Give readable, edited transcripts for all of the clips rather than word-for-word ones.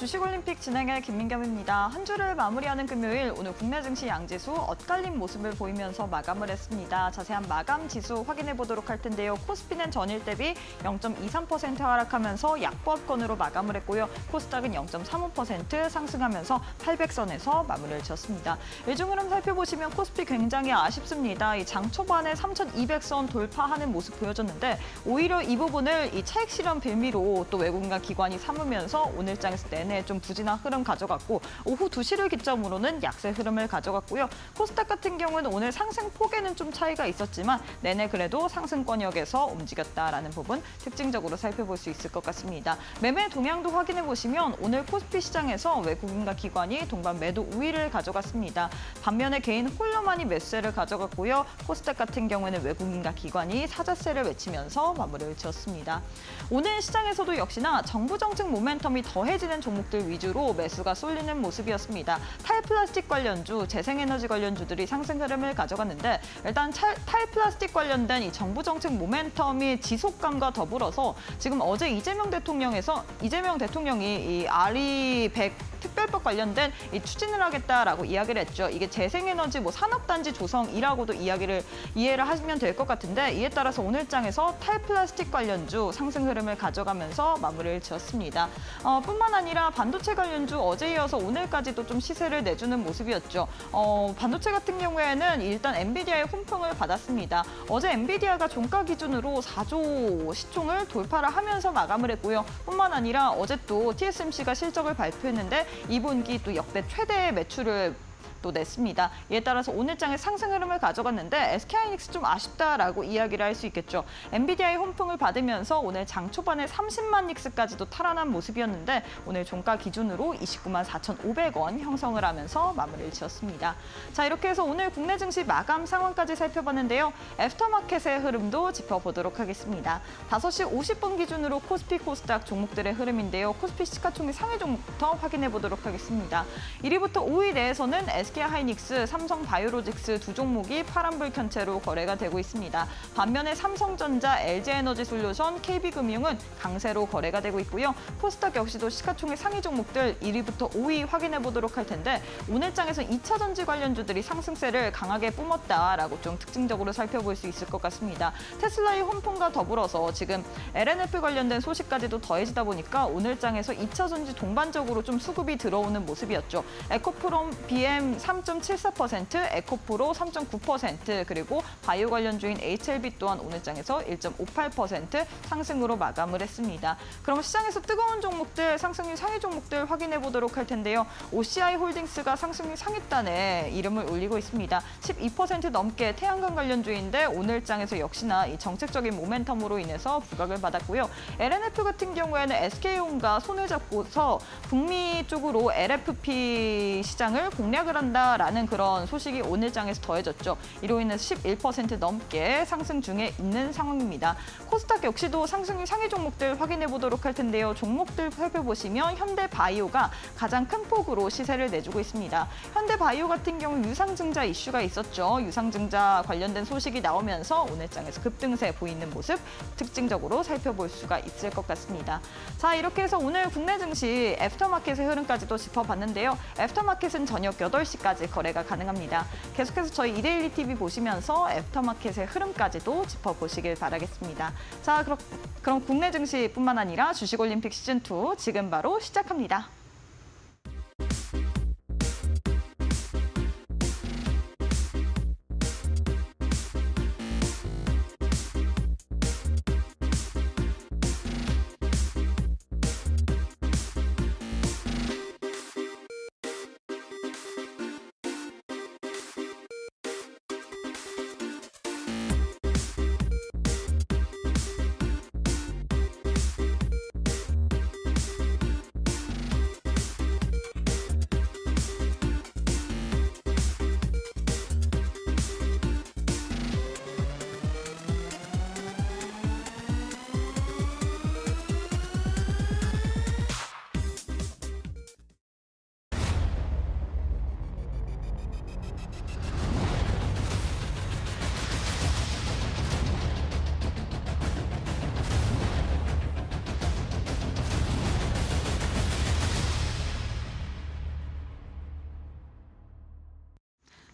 주식올림픽 진행의 김민겸입니다. 한 주를 마무리하는 금요일, 오늘 국내 증시 양지수 엇갈린 모습을 보이면서 마감을 했습니다. 자세한 마감 지수 확인해 보도록 할 텐데요. 코스피는 전일 대비 0.23% 하락하면서 약보합권으로 마감을 했고요. 코스닥은 0.35% 상승하면서 800선에서 마무리를 지었습니다. 일중 흐름 살펴보시면 코스피 굉장히 아쉽습니다. 이 장 초반에 3,200선 돌파하는 모습 보여줬는데 오히려 이 부분을 이 차익 실현 빌미로 또 외국인과 기관이 삼으면서 오늘 장에서 내내 좀 부진한 흐름 가져갔고 오후 2시를 기점으로는 약세 흐름을 가져갔고요. 코스닥 같은 경우는 오늘 상승 폭에는 좀 차이가 있었지만 내내 그래도 상승권역에서 움직였다라는 부분 특징적으로 살펴볼 수 있을 것 같습니다. 매매 동향도 확인해 보시면 오늘 코스피 시장에서 외국인과 기관이 동반 매도 우위를 가져갔습니다. 반면에 개인 홀로만이 매수세를 가져갔고요. 코스닥 같은 경우에는 외국인과 기관이 사자세를 외치면서 마무리를 지었습니다. 오늘 시장에서도 역시나 정부 정책 모멘텀이 더해지는 종목들 위주로 매수가 쏠리는 모습이었습니다. 탈플라스틱 관련주, 재생에너지 관련주들이 상승 흐름을 가져갔는데 일단 탈플라스틱 관련된 이 정부 정책 모멘텀이 지속감과 더불어서 지금 어제 이재명 대통령이 이 RE100 특별법 관련된 이 추진을 하겠다라고 이야기를 했죠. 이게 재생에너지 산업단지 조성이라고도 이해를 하시면 될 것 같은데 이에 따라서 오늘 장에서 탈플라스틱 관련주 상승 흐름을 가져가면서 마무리를 지었습니다. 뿐만 아니라 반도체 관련주 어제 이어서 오늘까지도 좀 시세를 내주는 모습이었죠. 반도체 같은 경우에는 일단 엔비디아의 훈풍을 받았습니다. 어제 엔비디아가 종가 기준으로 4조 시총을 돌파를 하면서 마감을 했고요. 뿐만 아니라 어제 또 TSMC가 실적을 발표했는데 2분기 또 역대 최대의 매출을 또 냈습니다. 이에 따라서 오늘 장에 상승 흐름을 가져갔는데 SK하이닉스 좀 아쉽다라고 이야기를 할 수 있겠죠. 엔비디아의 훈풍을 받으면서 오늘 장 초반에 30만 닉스까지도 탈환한 모습이었는데 오늘 종가 기준으로 29만 4,500원 형성을 하면서 마무리를 지었습니다. 자, 이렇게 해서 오늘 국내 증시 마감 상황까지 살펴봤는데요. 애프터마켓의 흐름도 짚어보도록 하겠습니다. 5시 50분 기준으로 코스피, 코스닥 종목들의 흐름인데요. 코스피 시가총액 상위 종목부터 확인해 보도록 하겠습니다. 1위부터 5위 내에서는 SK하이닉스, 삼성바이오로직스 두 종목이 파란불 켠 채로 거래가 되고 있습니다. 반면에 삼성전자, LG에너지솔루션, KB금융은 강세로 거래가 되고 있고요. 코스닥 역시도 시가총액 상위 종목들 1위부터 5위 확인해 보도록 할 텐데 오늘 장에서 2차 전지 관련주들이 상승세를 강하게 뿜었다라고 좀 특징적으로 살펴볼 수 있을 것 같습니다. 테슬라의 혼풍과 더불어서 지금 LNF 관련된 소식까지도 더해지다 보니까 오늘 장에서 2차 전지 동반적으로 좀 수급이 들어오는 모습이었죠. 에코프롬 BM 3.74%, 에코프로 3.9%, 그리고 바이오 관련주인 HLB 또한 오늘 장에서 1.58% 상승으로 마감을 했습니다. 그럼 시장에서 뜨거운 종목들, 상승률 상위 종목들 확인해 보도록 할 텐데요. OCI 홀딩스가 상승률 상위단에 이름을 올리고 있습니다. 12% 넘게 태양광 관련주인데 오늘 장에서 역시나 이 정책적인 모멘텀으로 인해서 부각을 받았고요. LNF 같은 경우에는 SK온과 손을 잡고서 북미 쪽으로 LFP 시장을 공략을 한다라는 그런 소식이 오늘 장에서 더해졌죠. 이로 인해서 11% 넘게 상승 중에 있는 상황입니다. 코스닥 역시도 상승률 상위 종목들 확인해 보도록 할 텐데요. 종목들 살펴보시면 현대바이오가 가장 큰 폭으로 시세를 내주고 있습니다. 현대바이오 같은 경우 유상증자 이슈가 있었죠. 유상증자 관련된 소식이 나오면서 오늘 장에서 급등세 보이는 모습 특징적으로 살펴볼 수가 있을 것 같습니다. 자, 이렇게 해서 오늘 국내 증시 애프터마켓의 흐름까지도 짚어봤는데요. 애프터마켓은 저녁 8시까지 거래가 가능합니다. 계속해서 저희 이데일리 TV 보시면서 애프터마켓의 흐름까지도 짚어보시길 바라겠습니다. 자, 그럼 국내 증시뿐만 아니라 주식올림픽 시즌2 지금 바로 시작합니다.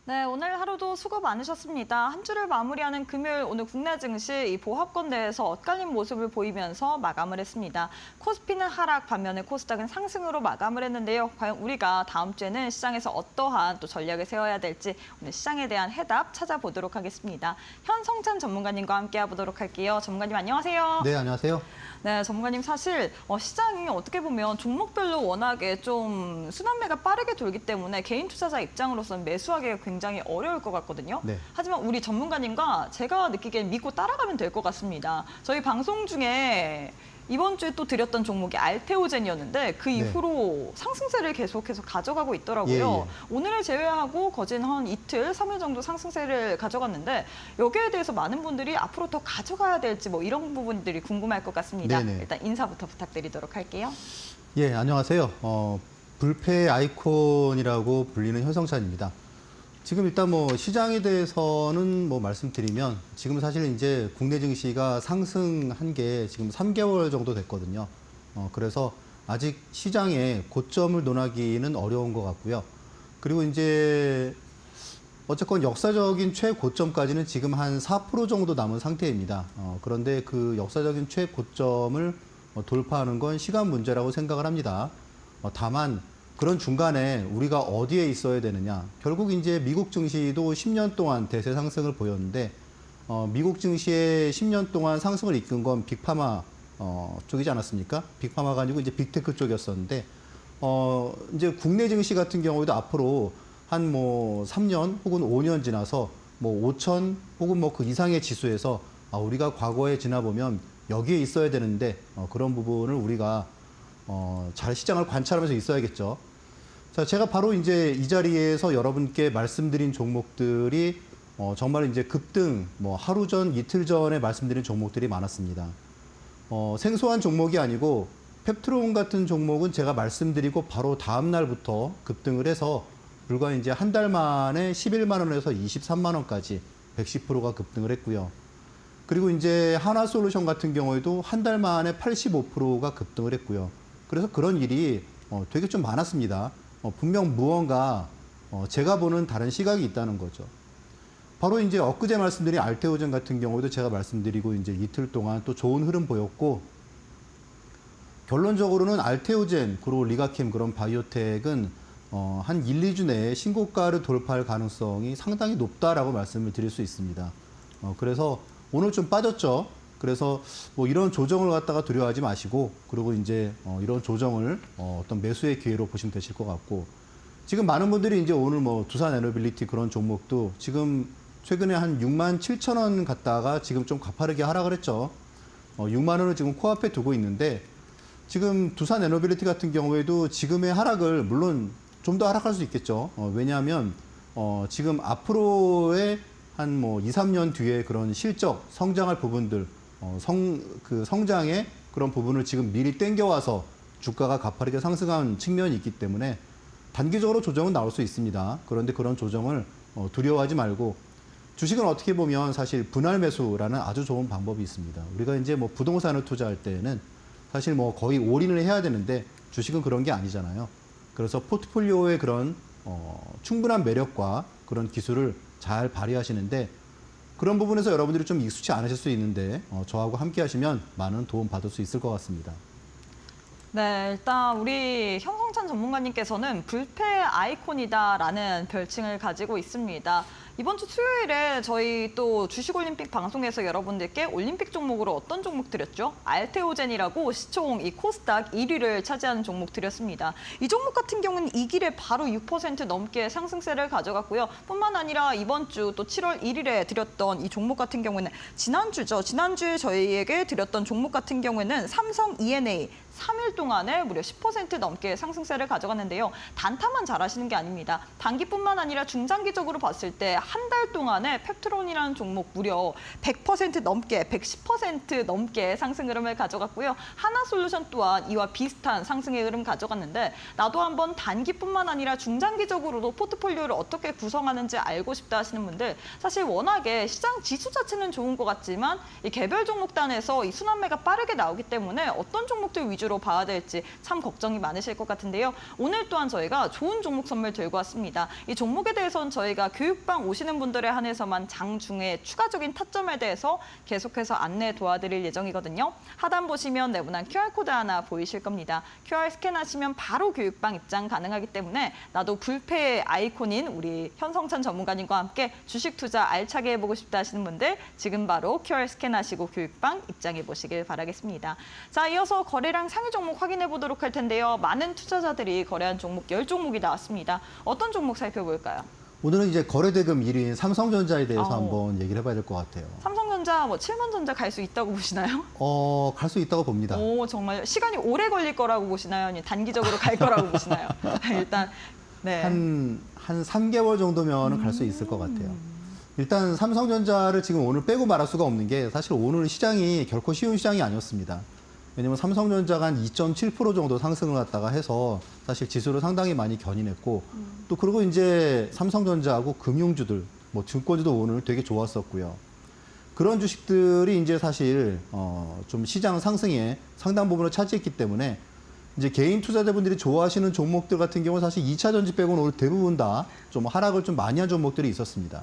네, 오늘 하루도 수고 많으셨습니다. 한 주를 마무리하는 금요일 오늘 국내 증시 이 보합권대에서 엇갈린 모습을 보이면서 마감을 했습니다. 코스피는 하락, 반면에 코스닥은 상승으로 마감을 했는데요. 과연 우리가 다음 주에는 시장에서 어떠한 또 전략을 세워야 될지 오늘 시장에 대한 해답 찾아보도록 하겠습니다. 현성찬 전문가님과 함께 해보도록 할게요. 전문가님 안녕하세요. 네, 안녕하세요. 네, 전문가님 사실 시장이 어떻게 보면 종목별로 워낙에 좀 순환매가 빠르게 돌기 때문에 개인 투자자 입장으로서는 매수하기가 굉장히 어려울 것 같거든요. 네. 하지만 우리 전문가님과 제가 느끼기엔 믿고 따라가면 될 것 같습니다. 저희 방송 중에 이번 주에 또 드렸던 종목이 알테오젠이었는데 그 이후로 상승세를 계속해서 가져가고 있더라고요. 오늘을 제외하고 거진 한 이틀, 3일 정도 상승세를 가져갔는데 여기에 대해서 많은 분들이 앞으로 더 가져가야 될지 뭐 이런 부분들이 궁금할 것 같습니다. 네네. 일단 인사부터 부탁드리도록 할게요. 예, 안녕하세요. 불패 아이콘이라고 불리는 현성찬입니다. 지금 일단 뭐 시장에 대해서는 뭐 말씀드리면 지금 사실 이제 국내 증시가 상승한 게 지금 3개월 정도 됐거든요. 그래서 아직 시장의 고점을 논하기는 어려운 것 같고요. 그리고 이제 어쨌건 역사적인 최고점까지는 지금 한 4% 정도 남은 상태입니다. 그런데 그 역사적인 최고점을 돌파하는 건 시간 문제라고 생각을 합니다. 다만 그런 중간에 우리가 어디에 있어야 되느냐. 결국 이제 미국 증시도 10년 동안 대세 상승을 보였는데 미국 증시의 10년 동안 상승을 이끈 건 빅파마 쪽이지 않았습니까? 빅파마가 아니고 이제 빅테크 쪽이었었는데 이제 국내 증시 같은 경우에도 앞으로 한 뭐 3년 혹은 5년 지나서 뭐 5천 혹은 뭐 그 이상의 지수에서 우리가 과거에 지나보면 여기에 있어야 되는데 그런 부분을 우리가 잘 시장을 관찰하면서 있어야겠죠. 자, 제가 바로 이제 이 자리에서 여러분께 말씀드린 종목들이 정말 이제 급등, 뭐 하루 전, 이틀 전에 말씀드린 종목들이 많았습니다. 생소한 종목이 아니고 펩트론 같은 종목은 제가 말씀드리고 바로 다음 날부터 급등을 해서 불과 이제 한 달 만에 11만 원에서 23만 원까지 110%가 급등을 했고요. 그리고 이제 하나솔루션 같은 경우에도 한 달 만에 85%가 급등을 했고요. 그래서 그런 일이 되게 좀 많았습니다. 분명 무언가 제가 보는 다른 시각이 있다는 거죠. 바로 이제 엊그제 말씀드린 알테오젠 같은 경우도 제가 말씀드리고 이제 이틀 동안 또 좋은 흐름 보였고 결론적으로는 알테오젠 그리고 리가캠 그런 바이오텍은 한 1, 2주 내에 신고가를 돌파할 가능성이 상당히 높다라고 말씀을 드릴 수 있습니다. 그래서 오늘 좀 빠졌죠. 그래서 뭐 이런 조정을 갖다가 두려워하지 마시고 그리고 이제 이런 조정을 어떤 매수의 기회로 보시면 되실 것 같고 지금 많은 분들이 이제 오늘 뭐 두산 에너빌리티 그런 종목도 지금 최근에 한 6만 7천 원 갔다가 지금 좀 가파르게 하락을 했죠. 6만 원을 지금 코앞에 두고 있는데 지금 두산 에너빌리티 같은 경우에도 지금의 하락을 물론 좀 더 하락할 수 있겠죠. 왜냐하면 지금 앞으로의 한 뭐 2, 3년 뒤에 그런 실적, 성장할 부분들, 성장의 그런 부분을 지금 미리 땡겨와서 주가가 가파르게 상승한 측면이 있기 때문에 단기적으로 조정은 나올 수 있습니다. 그런데 그런 조정을 두려워하지 말고 주식은 어떻게 보면 사실 분할 매수라는 아주 좋은 방법이 있습니다. 우리가 이제 뭐 부동산을 투자할 때는 사실 뭐 거의 올인을 해야 되는데 주식은 그런 게 아니잖아요. 그래서 포트폴리오의 그런 충분한 매력과 그런 기술을 잘 발휘하시는데 그런 부분에서 여러분들이 좀 익숙치 않으실 수 있는데 저하고 함께 하시면 많은 도움 받을 수 있을 것 같습니다. 네, 일단 우리 현성찬 전문가님께서는 불패 아이콘이다라는 별칭을 가지고 있습니다. 이번 주 수요일에 저희 또 주식올림픽 방송에서 여러분들께 올림픽 종목으로 어떤 종목 드렸죠? 알테오젠이라고 시총 이 코스닥 1위를 차지하는 종목 드렸습니다. 이 종목 같은 경우는 이 길에 바로 6% 넘게 상승세를 가져갔고요. 뿐만 아니라 이번 주 또 7월 1일에 드렸던 이 종목 같은 경우는 지난주죠. 지난주에 저희에게 드렸던 종목 같은 경우에는 삼성 E&A 3일 동안에 무려 10% 넘게 상승세를 가져갔는데요. 단타만 잘하시는 게 아닙니다. 단기뿐만 아니라 중장기적으로 봤을 때 한 달 동안에 펩트론이라는 종목 무려 100% 넘게, 110% 넘게 상승 흐름을 가져갔고요. 하나솔루션 또한 이와 비슷한 상승의 흐름 가져갔는데 나도 한번 단기뿐만 아니라 중장기적으로도 포트폴리오를 어떻게 구성하는지 알고 싶다 하시는 분들 사실 워낙에 시장 지수 자체는 좋은 것 같지만 이 개별 종목단에서 이 순환매가 빠르게 나오기 때문에 어떤 종목들 위주로 봐야 될지 참 걱정이 많으실 것 같은데요. 오늘 또한 저희가 좋은 종목 선물 들고 왔습니다. 이 종목에 대해서는 저희가 교육방 오시는 분들에 한해서만 장중에 추가적인 타점에 대해서 계속해서 안내 도와드릴 예정이거든요. 하단 보시면 네모난 QR코드 하나 보이실 겁니다. QR 스캔하시면 바로 교육방 입장 가능하기 때문에 나도 불패의 아이콘인 우리 현성찬 전문가님과 함께 주식 투자 알차게 해보고 싶다 하시는 분들 지금 바로 QR 스캔하시고 교육방 입장해 보시길 바라겠습니다. 자, 이어서 거래량 상위 종목 확인해 보도록 할 텐데요. 많은 투자자들이 거래한 종목 10종목이 나왔습니다. 어떤 종목 살펴볼까요? 오늘은 이제 거래대금 1위인 삼성전자에 대해서 한번 얘기를 해봐야 될 것 같아요. 삼성전자, 뭐 7만전자 갈 수 있다고 보시나요? 갈 수 있다고 봅니다. 오, 정말 시간이 오래 걸릴 거라고 보시나요? 아니면 단기적으로 갈 거라고 보시나요? 일단 네. 한 3개월 정도면 갈 수 있을 것 같아요. 일단 삼성전자를 지금 오늘 빼고 말할 수가 없는 게 사실 오늘 시장이 결코 쉬운 시장이 아니었습니다. 왜냐면 삼성전자가 한 2.7% 정도 상승을 갖다가 해서 사실 지수를 상당히 많이 견인했고 또 그리고 이제 삼성전자하고 금융주들, 뭐 증권주도 오늘 되게 좋았었고요. 그런 주식들이 이제 사실 좀 시장 상승에 상당 부분을 차지했기 때문에 이제 개인 투자자분들이 좋아하시는 종목들 같은 경우는 사실 2차 전지 빼고는 오늘 대부분 다 좀 하락을 좀 많이 한 종목들이 있었습니다.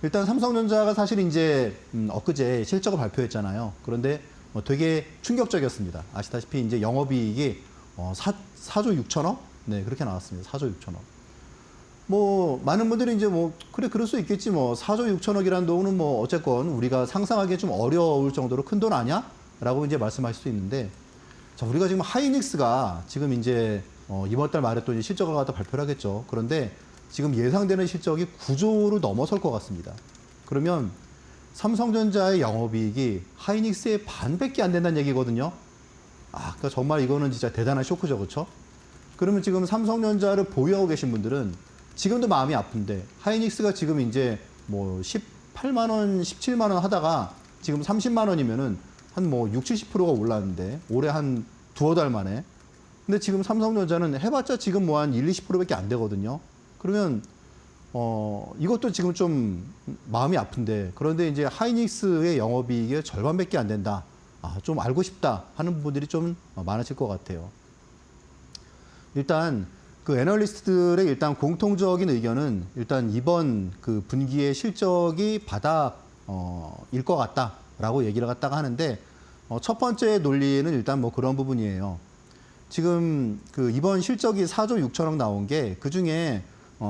일단 삼성전자가 사실 이제 엊그제 실적을 발표했잖아요. 그런데 되게 충격적이었습니다. 아시다시피 이제 영업이익이 4조 6천억? 네, 그렇게 나왔습니다. 4조 6천억. 뭐 많은 분들이 이제 뭐 그래 그럴 수 있겠지 뭐 4조 6천억이라는 돈은 뭐 어쨌건 우리가 상상하기 좀 어려울 정도로 큰 돈 아니야? 라고 이제 말씀하실 수 있는데 자, 우리가 지금 하이닉스가 지금 이제 이번 달 말에 또 이제 실적을 갖다 발표를 하겠죠. 그런데 지금 예상되는 실적이 9조를 넘어설 것 같습니다. 그러면 삼성전자의 영업이익이 하이닉스의 반밖에 안 된다는 얘기거든요. 그러니까 정말 이거는 진짜 대단한 쇼크죠, 그렇죠? 그러면 지금 삼성전자를 보유하고 계신 분들은 지금도 마음이 아픈데 하이닉스가 지금 이제 뭐 18만 원, 17만 원 하다가 지금 30만 원이면은 한 뭐 60, 70%가 올랐는데 올해 한 두어 달 만에. 근데 지금 삼성전자는 해봤자 지금 뭐 한 1, 20%밖에 안 되거든요. 그러면 이것도 지금 좀 마음이 아픈데 그런데 이제 하이닉스의 영업이익의 절반밖에 안 된다. 좀 알고 싶다 하는 분들이 좀 많으실 것 같아요. 일단 그 애널리스트들의 일단 공통적인 의견은 일단 이번 그 분기의 실적이 바닥일 것 같다라고 얘기를 갖다가 하는데 첫 번째 논리는 일단 뭐 그런 부분이에요. 지금 그 이번 실적이 4조 6천억 나온 게 그 중에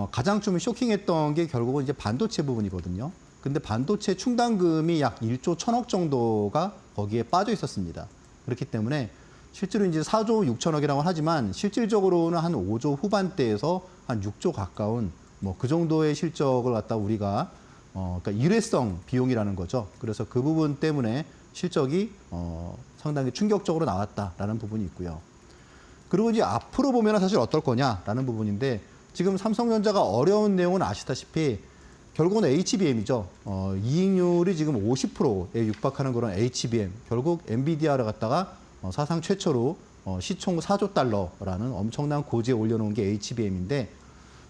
가장 좀 쇼킹했던 게 결국은 이제 반도체 부분이거든요. 근데 반도체 충당금이 약 1조 1천억 정도가 거기에 빠져 있었습니다. 그렇기 때문에 실제로 이제 4조 6천억이라고 하지만 실질적으로는 한 5조 후반대에서 한 6조 가까운 뭐 그 정도의 실적을 갖다 우리가 그러니까 일회성 비용이라는 거죠. 그래서 그 부분 때문에 실적이 상당히 충격적으로 나왔다라는 부분이 있고요. 그리고 이제 앞으로 보면 사실 어떨 거냐라는 부분인데 지금 삼성전자가 어려운 내용은 아시다시피 결국은 HBM이죠. 이익률이 지금 50%에 육박하는 그런 HBM. 결국 엔비디아를 갖다가 사상 최초로 시총 4조 달러라는 엄청난 고지에 올려놓은 게 HBM인데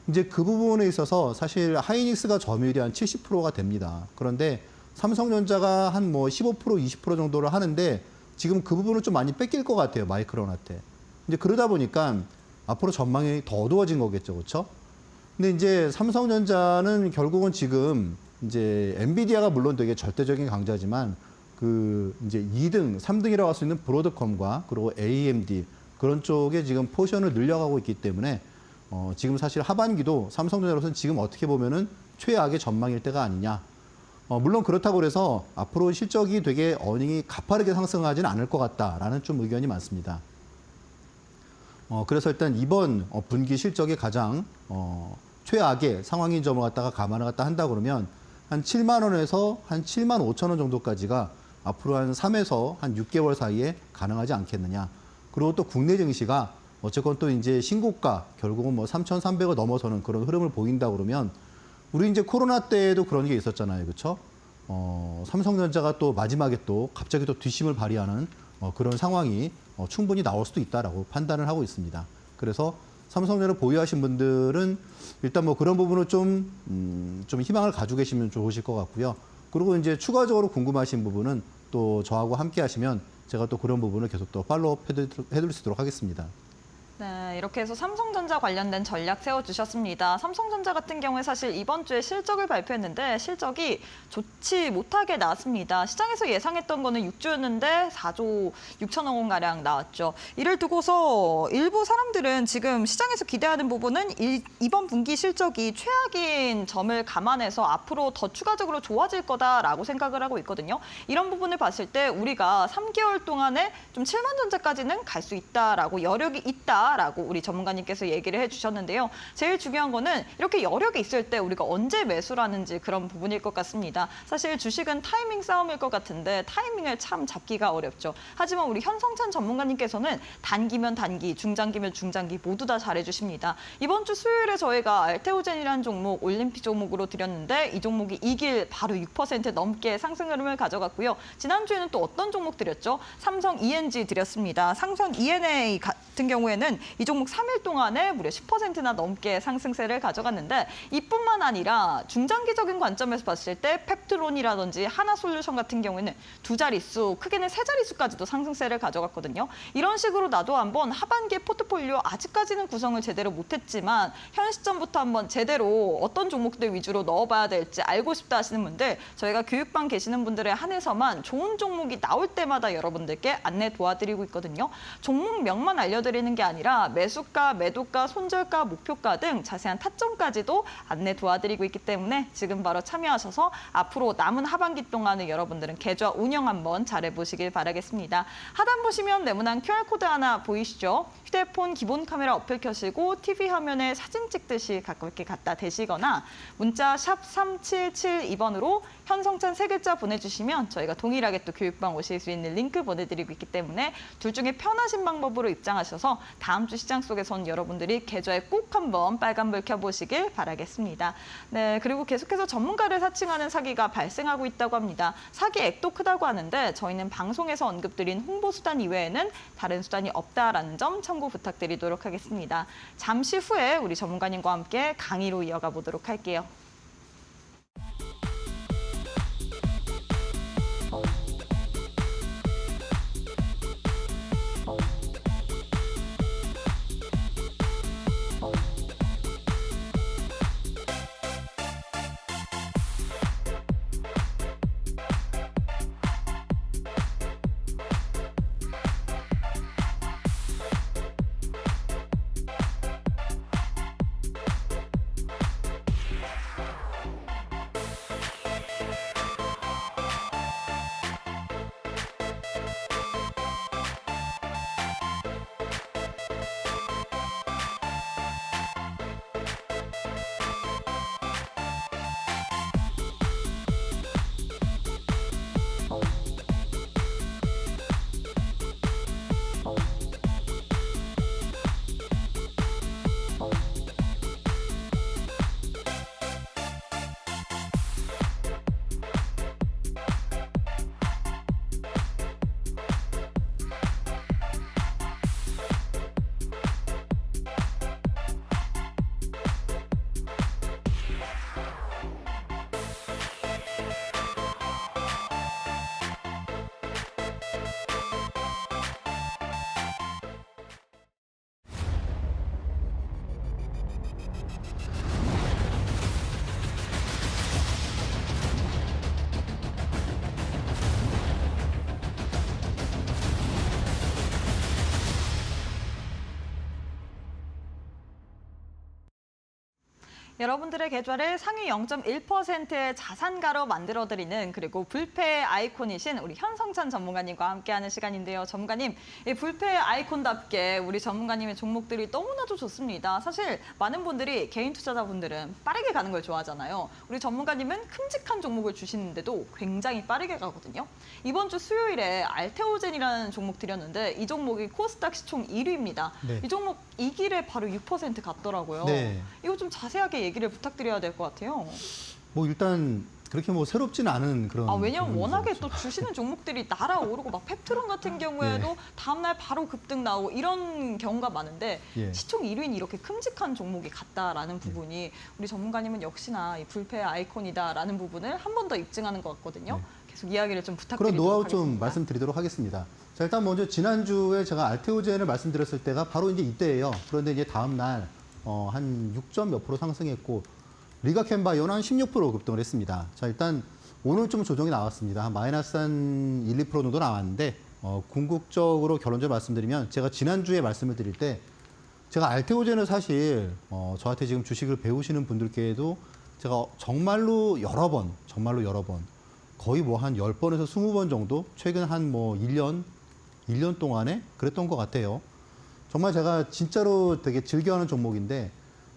이제 그 부분에 있어서 사실 하이닉스가 점유율이 한 70%가 됩니다. 그런데 삼성전자가 한 뭐 15%, 20% 정도를 하는데 지금 그 부분을 좀 많이 뺏길 것 같아요. 마이크론한테. 이제 그러다 보니까 앞으로 전망이 더 어두워진 거겠죠. 그렇죠? 근데 이제 삼성전자는 결국은 지금 이제 엔비디아가 물론 되게 절대적인 강자지만 그 이제 2등, 3등이라고 할 수 있는 브로드컴과 그리고 AMD 그런 쪽에 지금 포션을 늘려가고 있기 때문에 지금 사실 하반기도 삼성전자로서는 지금 어떻게 보면은 최악의 전망일 때가 아니냐. 물론 그렇다고 해서 앞으로 실적이 되게 어닝이 가파르게 상승하지는 않을 것 같다라는 좀 의견이 많습니다. 그래서 일단 이번 분기 실적이 가장 최악의 상황인 점을 갖다가 감안을 갖다 한다 그러면 한 7만 원에서 한 7만 5천 원 정도까지가 앞으로 한 3에서 한 6개월 사이에 가능하지 않겠느냐. 그리고 또 국내 증시가 어쨌건 또 이제 신고가 결국은 뭐 3,300을 넘어서는 그런 흐름을 보인다 그러면 우리 이제 코로나 때도 그런 게 있었잖아요. 그렇죠? 삼성전자가 또 마지막에 또 갑자기 또 뒷심을 발휘하는 그런 상황이 충분히 나올 수도 있다라고 판단을 하고 있습니다. 그래서 삼성전자를 보유하신 분들은 일단 뭐 그런 부분을 좀 희망을 가지고 계시면 좋으실 것 같고요. 그리고 이제 추가적으로 궁금하신 부분은 또 저하고 함께 하시면 제가 또 그런 부분을 계속 또 팔로우업 해드릴 수 있도록 하겠습니다. 네, 이렇게 해서 삼성전자 관련된 전략 세워주셨습니다. 삼성전자 같은 경우에 사실 이번 주에 실적을 발표했는데 실적이 좋지 못하게 나왔습니다. 시장에서 예상했던 거는 6조였는데 4조 6천억 원가량 나왔죠. 이를 두고서 일부 사람들은 지금 시장에서 기대하는 부분은 이번 분기 실적이 최악인 점을 감안해서 앞으로 더 추가적으로 좋아질 거다라고 생각을 하고 있거든요. 이런 부분을 봤을 때 우리가 3개월 동안에 좀 7만 전자까지는 갈 수 있다라고 여력이 있다. 라고 우리 전문가님께서 얘기를 해주셨는데요. 제일 중요한 거는 이렇게 여력이 있을 때 우리가 언제 매수라는지 그런 부분일 것 같습니다. 사실 주식은 타이밍 싸움일 것 같은데 타이밍을 참 잡기가 어렵죠. 하지만 우리 현성찬 전문가님께서는 단기면 단기, 중장기면 중장기 모두 다 잘해주십니다. 이번 주 수요일에 저희가 알테오젠이라는 종목 올림픽 종목으로 드렸는데 이 종목이 이길 바로 6% 넘게 상승 흐름을 가져갔고요. 지난주에는 또 어떤 종목 드렸죠? 삼성 ENG 드렸습니다. 삼성 ENA 같은 경우에는 이 종목 3일 동안에 무려 10%나 넘게 상승세를 가져갔는데 이뿐만 아니라 중장기적인 관점에서 봤을 때 펩트론이라든지 하나솔루션 같은 경우에는 두 자릿수, 크게는 세 자릿수까지도 상승세를 가져갔거든요. 이런 식으로 나도 한번 하반기 포트폴리오 아직까지는 구성을 제대로 못했지만 현 시점부터 한번 제대로 어떤 종목들 위주로 넣어봐야 될지 알고 싶다 하시는 분들 저희가 교육방 계시는 분들에 한해서만 좋은 종목이 나올 때마다 여러분들께 안내 도와드리고 있거든요. 종목명만 알려드리는 게 아니라 매수가, 매도가, 손절가, 목표가 등 자세한 타점까지도 안내 도와드리고 있기 때문에 지금 바로 참여하셔서 앞으로 남은 하반기 동안은 여러분들은 계좌 운영 한번 잘해보시길 바라겠습니다. 하단 보시면 네모난 QR코드 하나 보이시죠? 휴대폰 기본 카메라 어플 켜시고 TV 화면에 사진 찍듯이 가깝게 갖다 대시거나 문자 샵 3772번으로 현성찬 세 글자 보내주시면 저희가 동일하게 또 교육방 오실 수 있는 링크 보내드리고 있기 때문에 둘 중에 편하신 방법으로 입장하셔서 다음 주 시장 속에선 여러분들이 계좌에 꼭 한번 빨간불 켜보시길 바라겠습니다. 네, 그리고 계속해서 전문가를 사칭하는 사기가 발생하고 있다고 합니다. 사기 액도 크다고 하는데 저희는 방송에서 언급드린 홍보 수단 이외에는 다른 수단이 없다라는 점 참고 부탁드리도록 하겠습니다. 잠시 후에 우리 전문가님과 함께 강의로 이어가 보도록 할게요. 여러분들의 계좌를 상위 0.1%의 자산가로 만들어드리는 그리고 불패의 아이콘이신 우리 현성찬 전문가님과 함께하는 시간인데요. 전문가님, 이 불패의 아이콘답게 우리 전문가님의 종목들이 너무나도 좋습니다. 사실 많은 분들이 개인 투자자분들은 빠르게 가는 걸 좋아하잖아요. 우리 전문가님은 큼직한 종목을 주시는데도 굉장히 빠르게 가거든요. 이번 주 수요일에 알테오젠이라는 종목 드렸는데 이 종목이 코스닥 시총 1위입니다. 네. 이 종목 2길에 바로 6% 갔더라고요. 네. 이거 좀 자세하게 간단하게 얘기를 부탁드려야 될 것 같아요. 뭐 일단 그렇게 뭐 새롭지는 않은 그런. 왜냐면 부분이죠. 워낙에 또 주시는 종목들이 날아오르고 막 펩트론 같은 경우에도 다음날 바로 급등 나오고 이런 경우가 많은데 예. 시총 1위인 이렇게 큼직한 종목이 같다라는 부분이 우리 전문가님은 역시나 이 불패의 아이콘이다라는 부분을 한 번 더 입증하는 것 같거든요. 계속 이야기를 좀 그런 부탁드리도록 노하우 하겠습니다. 좀 말씀드리도록 하겠습니다. 자, 일단 먼저 지난주에 제가 알테오젠을 말씀드렸을 때가 바로 이제 이때예요. 그런데 이제 다음 날 한 6점 몇 프로 상승했고 리가캔바이오는 한 16% 급등을 했습니다. 자, 일단 오늘 좀 조정이 나왔습니다. 한 마이너스 한 1, 2% 정도 나왔는데 궁극적으로 결론적으로 말씀드리면 제가 지난주에 말씀을 드릴 때 제가 알테오젠을 사실 저한테 지금 주식을 배우시는 분들께도 제가 정말로 여러 번 거의 뭐 한 10번에서 20번 정도 최근 한 뭐 1년 동안에 그랬던 것 같아요. 정말 제가 진짜로 되게 즐겨하는 종목인데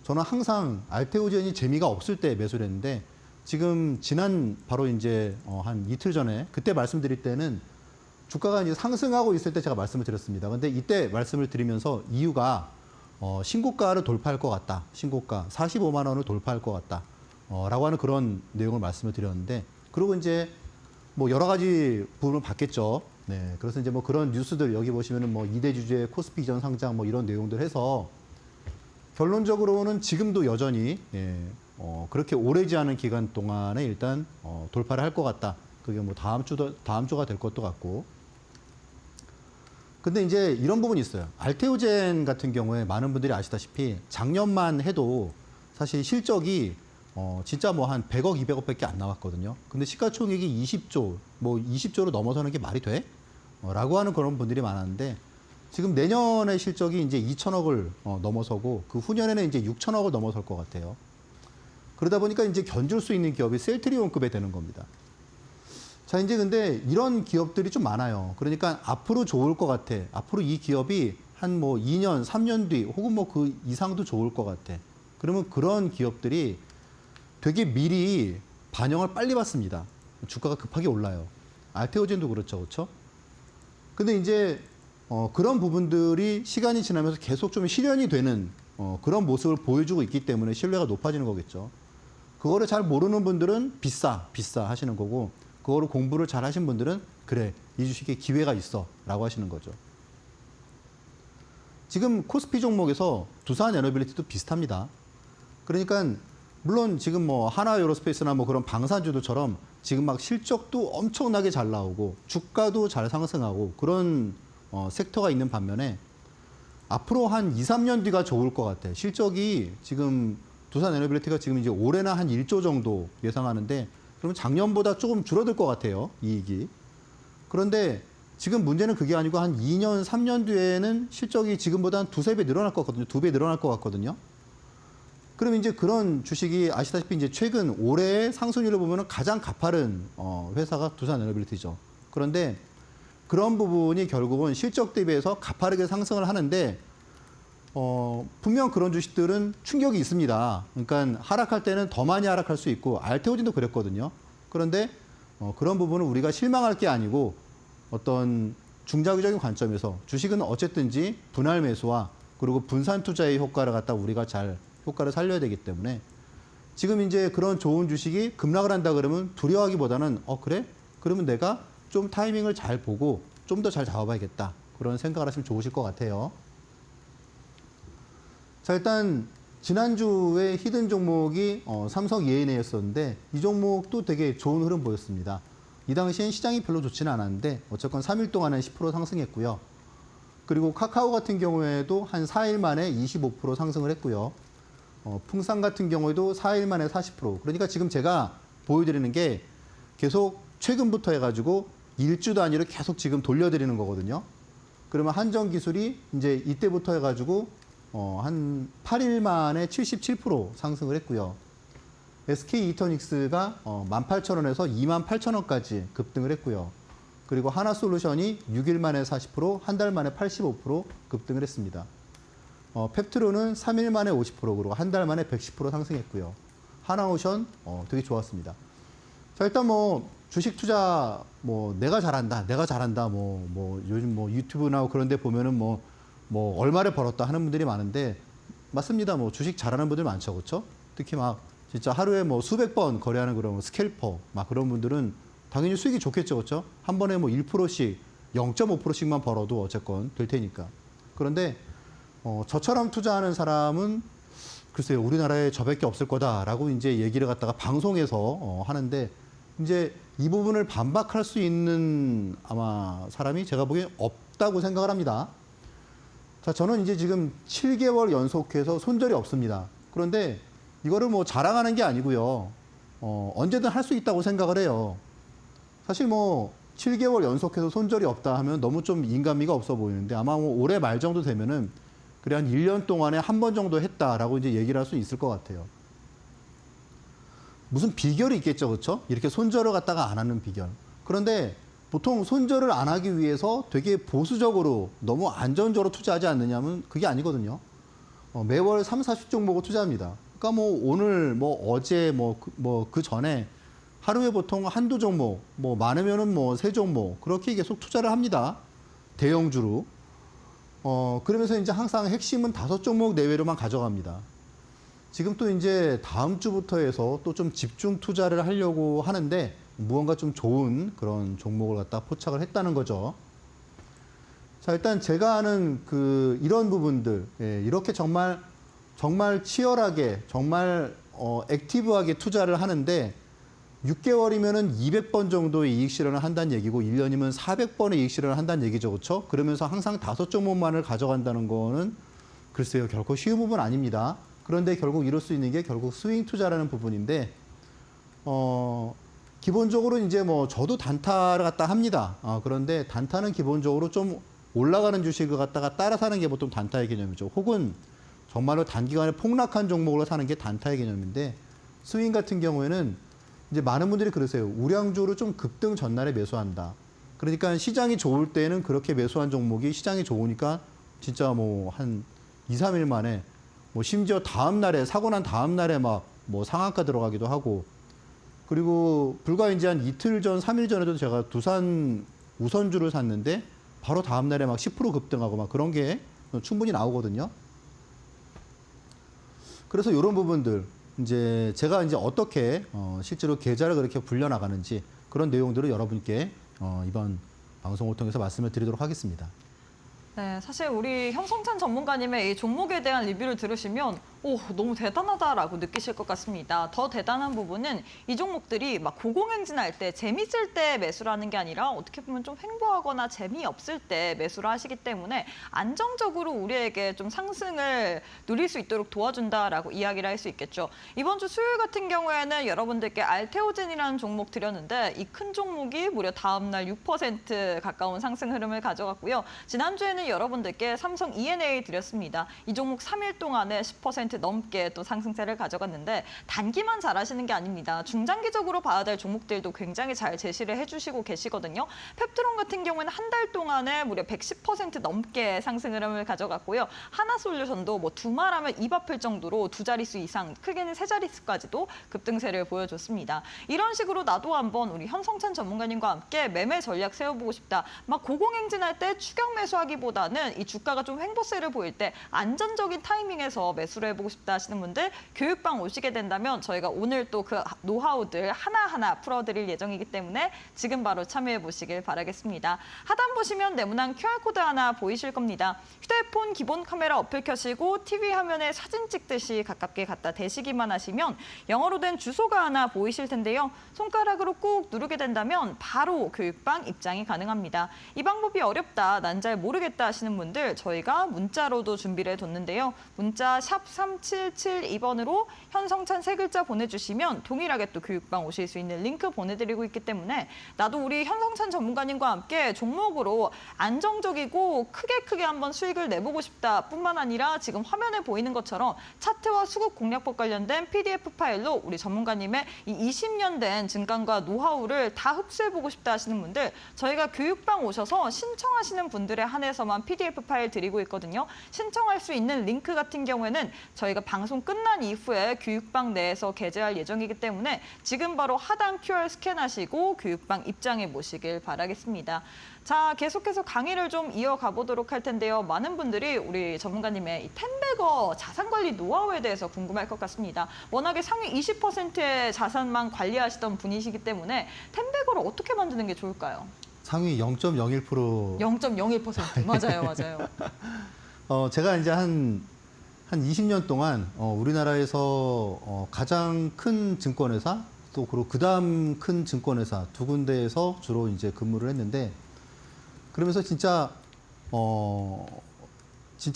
저는 항상 알테오젠이 재미가 없을 때 매수를 했는데 지금 지난 바로 이제 한 이틀 전에 그때 말씀드릴 때는 주가가 이제 상승하고 있을 때 제가 말씀을 드렸습니다. 근데 이때 말씀을 드리면서 이유가 신고가를 돌파할 것 같다. 신고가 45만 원을 돌파할 것 같다. 라고 하는 그런 내용을 말씀을 드렸는데 그리고 이제 뭐 여러 가지 부분을 봤겠죠. 네. 그래서 이제 뭐 그런 뉴스들 여기 보시면은 뭐 2대 주주의 코스피 이전 상장 뭐 이런 내용들 해서 결론적으로는 지금도 여전히 그렇게 오래지 않은 기간 동안에 일단 돌파를 할 것 같다. 그게 뭐 다음 주가 될 것도 같고. 근데 이제 이런 부분이 있어요. 알테오젠 같은 경우에 많은 분들이 아시다시피 작년만 해도 사실 실적이 진짜 뭐 한 100억, 200억밖에 안 나왔거든요. 근데 시가총액이 20조, 뭐 20조로 넘어서는 게 말이 돼? 라고 하는 그런 분들이 많았는데 지금 내년의 실적이 이제 2천억을 넘어서고 그 후년에는 이제 6천억을 넘어설 것 같아요. 그러다 보니까 이제 견줄 수 있는 기업이 셀트리온급에 되는 겁니다. 자, 이제 근데 이런 기업들이 좀 많아요. 그러니까 앞으로 좋을 것 같아. 앞으로 이 기업이 한 뭐 2년, 3년 뒤 혹은 뭐 그 이상도 좋을 것 같아. 그러면 그런 기업들이 되게 미리 반영을 빨리 받습니다. 주가가 급하게 올라요. 알테오젠도 그렇죠. 그렇죠? 근데 이제 그런 부분들이 시간이 지나면서 계속 좀 실현이 되는 그런 모습을 보여주고 있기 때문에 신뢰가 높아지는 거겠죠. 그거를 잘 모르는 분들은 비싸 하시는 거고 그거를 공부를 잘 하신 분들은 그래, 이 주식에 기회가 있어 라고 하시는 거죠. 지금 코스피 종목에서 두산 에너빌리티도 비슷합니다. 그러니까 물론 지금 뭐 하나 에어로스페이스나 뭐 그런 방산주들처럼 지금 막 실적도 엄청나게 잘 나오고 주가도 잘 상승하고 그런 섹터가 있는 반면에 앞으로 한 2, 3년 뒤가 좋을 것 같아. 실적이 지금 두산 에너빌리티가 지금 이제 올해나 한 1조 정도 예상하는데 그러면 작년보다 조금 줄어들 것 같아요. 이익이. 그런데 지금 문제는 그게 아니고 한 2년, 3년 뒤에는 실적이 지금보다 한 두세 배 늘어날 것 같거든요. 2배 늘어날 것 같거든요. 그럼 이제 그런 주식이 아시다시피 이제 최근 올해의 상승률을 보면은 가장 가파른 회사가 두산 에너빌리티죠. 그런데 그런 부분이 결국은 실적 대비해서 가파르게 상승을 하는데 분명 그런 주식들은 충격이 있습니다. 그러니까 하락할 때는 더 많이 하락할 수 있고 알테오진도 그랬거든요. 그런데 그런 부분은 우리가 실망할 게 아니고 어떤 중장기적인 관점에서 주식은 어쨌든지 분할 매수와 그리고 분산 투자의 효과를 갖다 우리가 잘 효과를 살려야 되기 때문에 지금 이제 그런 좋은 주식이 급락을 한다 그러면 두려워하기보다는 그래? 그러면 내가 좀 타이밍을 잘 보고 좀 더 잘 잡아봐야겠다. 그런 생각을 하시면 좋으실 것 같아요. 자, 일단 지난주에 히든 종목이 삼성 ENA였었는데 이 종목도 되게 좋은 흐름 보였습니다. 이 당시엔 시장이 별로 좋지는 않았는데 어쨌건 3일 동안은 10% 상승했고요. 그리고 카카오 같은 경우에도 한 4일 만에 25% 상승을 했고요. 풍산 같은 경우에도 4일 만에 40%. 그러니까 지금 제가 보여드리는 게 계속 최근부터 해가지고 일주 단위로 계속 지금 돌려드리는 거거든요. 그러면 한정기술이 이제 이때부터 해가지고 한 8일 만에 77% 상승을 했고요. SK 이터닉스가 18,000원에서 28,000원까지 급등을 했고요. 그리고 하나솔루션이 6일 만에 40%, 한 달 만에 85% 급등을 했습니다. 펩트론은 3일 만에 50% 그리고 한 달 만에 110% 상승했고요. 하나오션 되게 좋았습니다. 자, 일단 뭐 주식 투자 뭐 내가 잘한다 뭐 요즘 뭐 유튜브나 그런 데 보면은 뭐 얼마를 벌었다 하는 분들이 많은데 맞습니다. 뭐 주식 잘하는 분들 많죠. 그렇죠? 특히 막 진짜 하루에 뭐 수백 번 거래하는 그런 스캘퍼 막 그런 분들은 당연히 수익이 좋겠죠, 그렇죠? 한 번에 뭐 1%씩 0.5%씩만 벌어도 어쨌건 될 테니까. 그런데 저처럼 투자하는 사람은 글쎄요, 우리나라에 저밖에 없을 거다라고 이제 얘기를 갖다가 방송에서 하는데 이제 이 부분을 반박할 수 있는 아마 사람이 제가 보기엔 없다고 생각을 합니다. 자, 저는 이제 지금 7개월 연속해서 손절이 없습니다. 그런데 이거를 뭐 자랑하는 게 아니고요. 언제든 할 수 있다고 생각을 해요. 사실 뭐 7개월 연속해서 손절이 없다 하면 너무 좀 인간미가 없어 보이는데 아마 뭐 올해 말 정도 되면은 그래 한 1년 동안에 한 번 정도 했다라고 이제 얘기를 할 수 있을 것 같아요. 무슨 비결이 있겠죠, 그렇죠? 이렇게 손절을 갖다가 안 하는 비결. 그런데 보통 손절을 안 하기 위해서 되게 보수적으로 너무 안전적으로 투자하지 않느냐면 그게 아니거든요. 매월 3, 40종목을 투자합니다. 그러니까 뭐 오늘 뭐 어제 그 전에 하루에 보통 한두 종목, 뭐 많으면은 뭐 3종목 그렇게 계속 투자를 합니다. 대형주로. 그러면서 이제 항상 핵심은 5종목 내외로만 가져갑니다. 지금 또 이제 다음 주부터 해서 또 좀 집중 투자를 하려고 하는데 무언가 좀 좋은 그런 종목을 갖다 포착을 했다는 거죠. 자, 일단 제가 아는 이런 부분들, 예, 이렇게 정말 치열하게, 정말 액티브하게 투자를 하는데 6개월이면은 200번 정도의 이익 실현을 한다는 얘기고 1년이면 400번의 이익 실현을 한다는 얘기죠. 그렇죠? 그러면서 항상 5종목만을 가져간다는 거는 글쎄요, 결코 쉬운 부분 아닙니다. 그런데 결국 이룰 수 있는 게 결국 스윙 투자라는 부분인데 기본적으로 이제 뭐 저도 단타를 갖다 합니다. 그런데 단타는 기본적으로 좀 올라가는 주식을 갖다가 따라 사는 게 보통 단타의 개념이죠. 혹은 정말로 단기간에 폭락한 종목을 사는 게 단타의 개념인데 스윙 같은 경우에는 이제 많은 분들이 그러세요. 우량주로 좀 급등 전날에 매수한다. 그러니까 시장이 좋을 때는 그렇게 매수한 종목이 시장이 좋으니까 진짜 뭐 한 2, 3일 만에 뭐 심지어 다음 날에 사고 난 다음 날에 막 뭐 상한가 들어가기도 하고 그리고 불과 이제 한 이틀 전, 3일 전에도 제가 두산 우선주를 샀는데 바로 다음 날에 막 10% 급등하고 막 그런 게 충분히 나오거든요. 그래서 이런 부분들 이제 제가 이제 어떻게 실제로 계좌를 그렇게 불려나가는지 그런 내용들을 여러분께 이번 방송을 통해서 말씀을 드리도록 하겠습니다. 네, 사실 우리 현성찬 전문가님의 이 종목에 대한 리뷰를 들으시면 너무 대단하다라고 느끼실 것 같습니다. 더 대단한 부분은 이 종목들이 막 고공행진할 때 재밌을 때 매수를 하는 게 아니라 어떻게 보면 좀 횡보하거나 재미없을 때 매수를 하시기 때문에 안정적으로 우리에게 좀 상승을 누릴 수 있도록 도와준다라고 이야기를 할 수 있겠죠. 이번 주 수요일 같은 경우에는 여러분들께 알테오젠이라는 종목 드렸는데 이 큰 종목이 무려 다음 날 6% 가까운 상승 흐름을 가져갔고요. 지난주에는 여러분들께 삼성 E&A 드렸습니다. 이 종목 3일 동안에 10% 넘게 또 상승세를 가져갔는데 단기만 잘하시는 게 아닙니다. 중장기적으로 봐야 될 종목들도 굉장히 잘 제시를 해주시고 계시거든요. 펩트론 같은 경우에는 한 달 동안에 무려 110% 넘게 상승 흐름을 가져갔고요. 하나솔루션도 뭐 두말하면 입 아플 정도로 두 자릿수 이상, 크게는 세 자릿수까지도 급등세를 보여줬습니다. 이런 식으로 나도 한번 우리 현성찬 전문가님과 함께 매매 전략 세워보고 싶다. 막 고공행진할 때 추격 매수하기보다는 이 주가가 좀 횡보세를 보일 때 안전적인 타이밍에서 매수를 해보고 싶다 하시는 분들 교육방 오시게 된다면 저희가 오늘 또 그 노하우들 하나하나 풀어드릴 예정이기 때문에 지금 바로 참여해 보시길 바라겠습니다. 하단 보시면 네모난 QR코드 하나 보이실 겁니다. 휴대폰 기본 카메라 어플 켜시고 TV 화면에 사진 찍듯이 가깝게 갖다 대시기만 하시면 영어로 된 주소가 하나 보이실 텐데요. 손가락으로 꾹 누르게 된다면 바로 교육방 입장이 가능합니다. 이 방법이 어렵다, 난 잘 모르겠다 하시는 분들 저희가 문자로도 준비를 해뒀는데요. 문자 샵 3772번으로 현성찬 세 글자 보내주시면 동일하게 또 교육방 오실 수 있는 링크 보내드리고 있기 때문에 나도 우리 현성찬 전문가님과 함께 종목으로 안정적이고 크게 한번 수익을 내보고 싶다 뿐만 아니라 지금 화면에 보이는 것처럼 차트와 수급 공략법 관련된 PDF 파일로 우리 전문가님의 이 20년 된 증강과 노하우를 다 흡수해보고 싶다 하시는 분들 저희가 교육방 오셔서 신청하시는 분들에 한해서 포함한 PDF 파일 드리고 있거든요. 신청할 수 있는 링크 같은 경우에는 저희가 방송 끝난 이후에 교육방 내에서 게재할 예정이기 때문에 지금 바로 하단 QR 스캔하시고 교육방 입장해 보시길 바라겠습니다. 자, 계속해서 강의를 좀 이어가 보도록 할 텐데요. 많은 분들이 우리 전문가님의 이 텐베거 자산관리 노하우에 대해서 궁금할 것 같습니다. 워낙에 상위 20%의 자산만 관리하시던 분이시기 때문에 텐베거를 어떻게 만드는 게 좋을까요? 상위 0.01%. 0.01% 맞아요, 맞아요. 제가 이제 한 20년 동안 우리나라에서 가장 큰 증권회사 또 그리고 그다음 큰 증권회사 두 군데에서 주로 이제 근무를 했는데 그러면서 진짜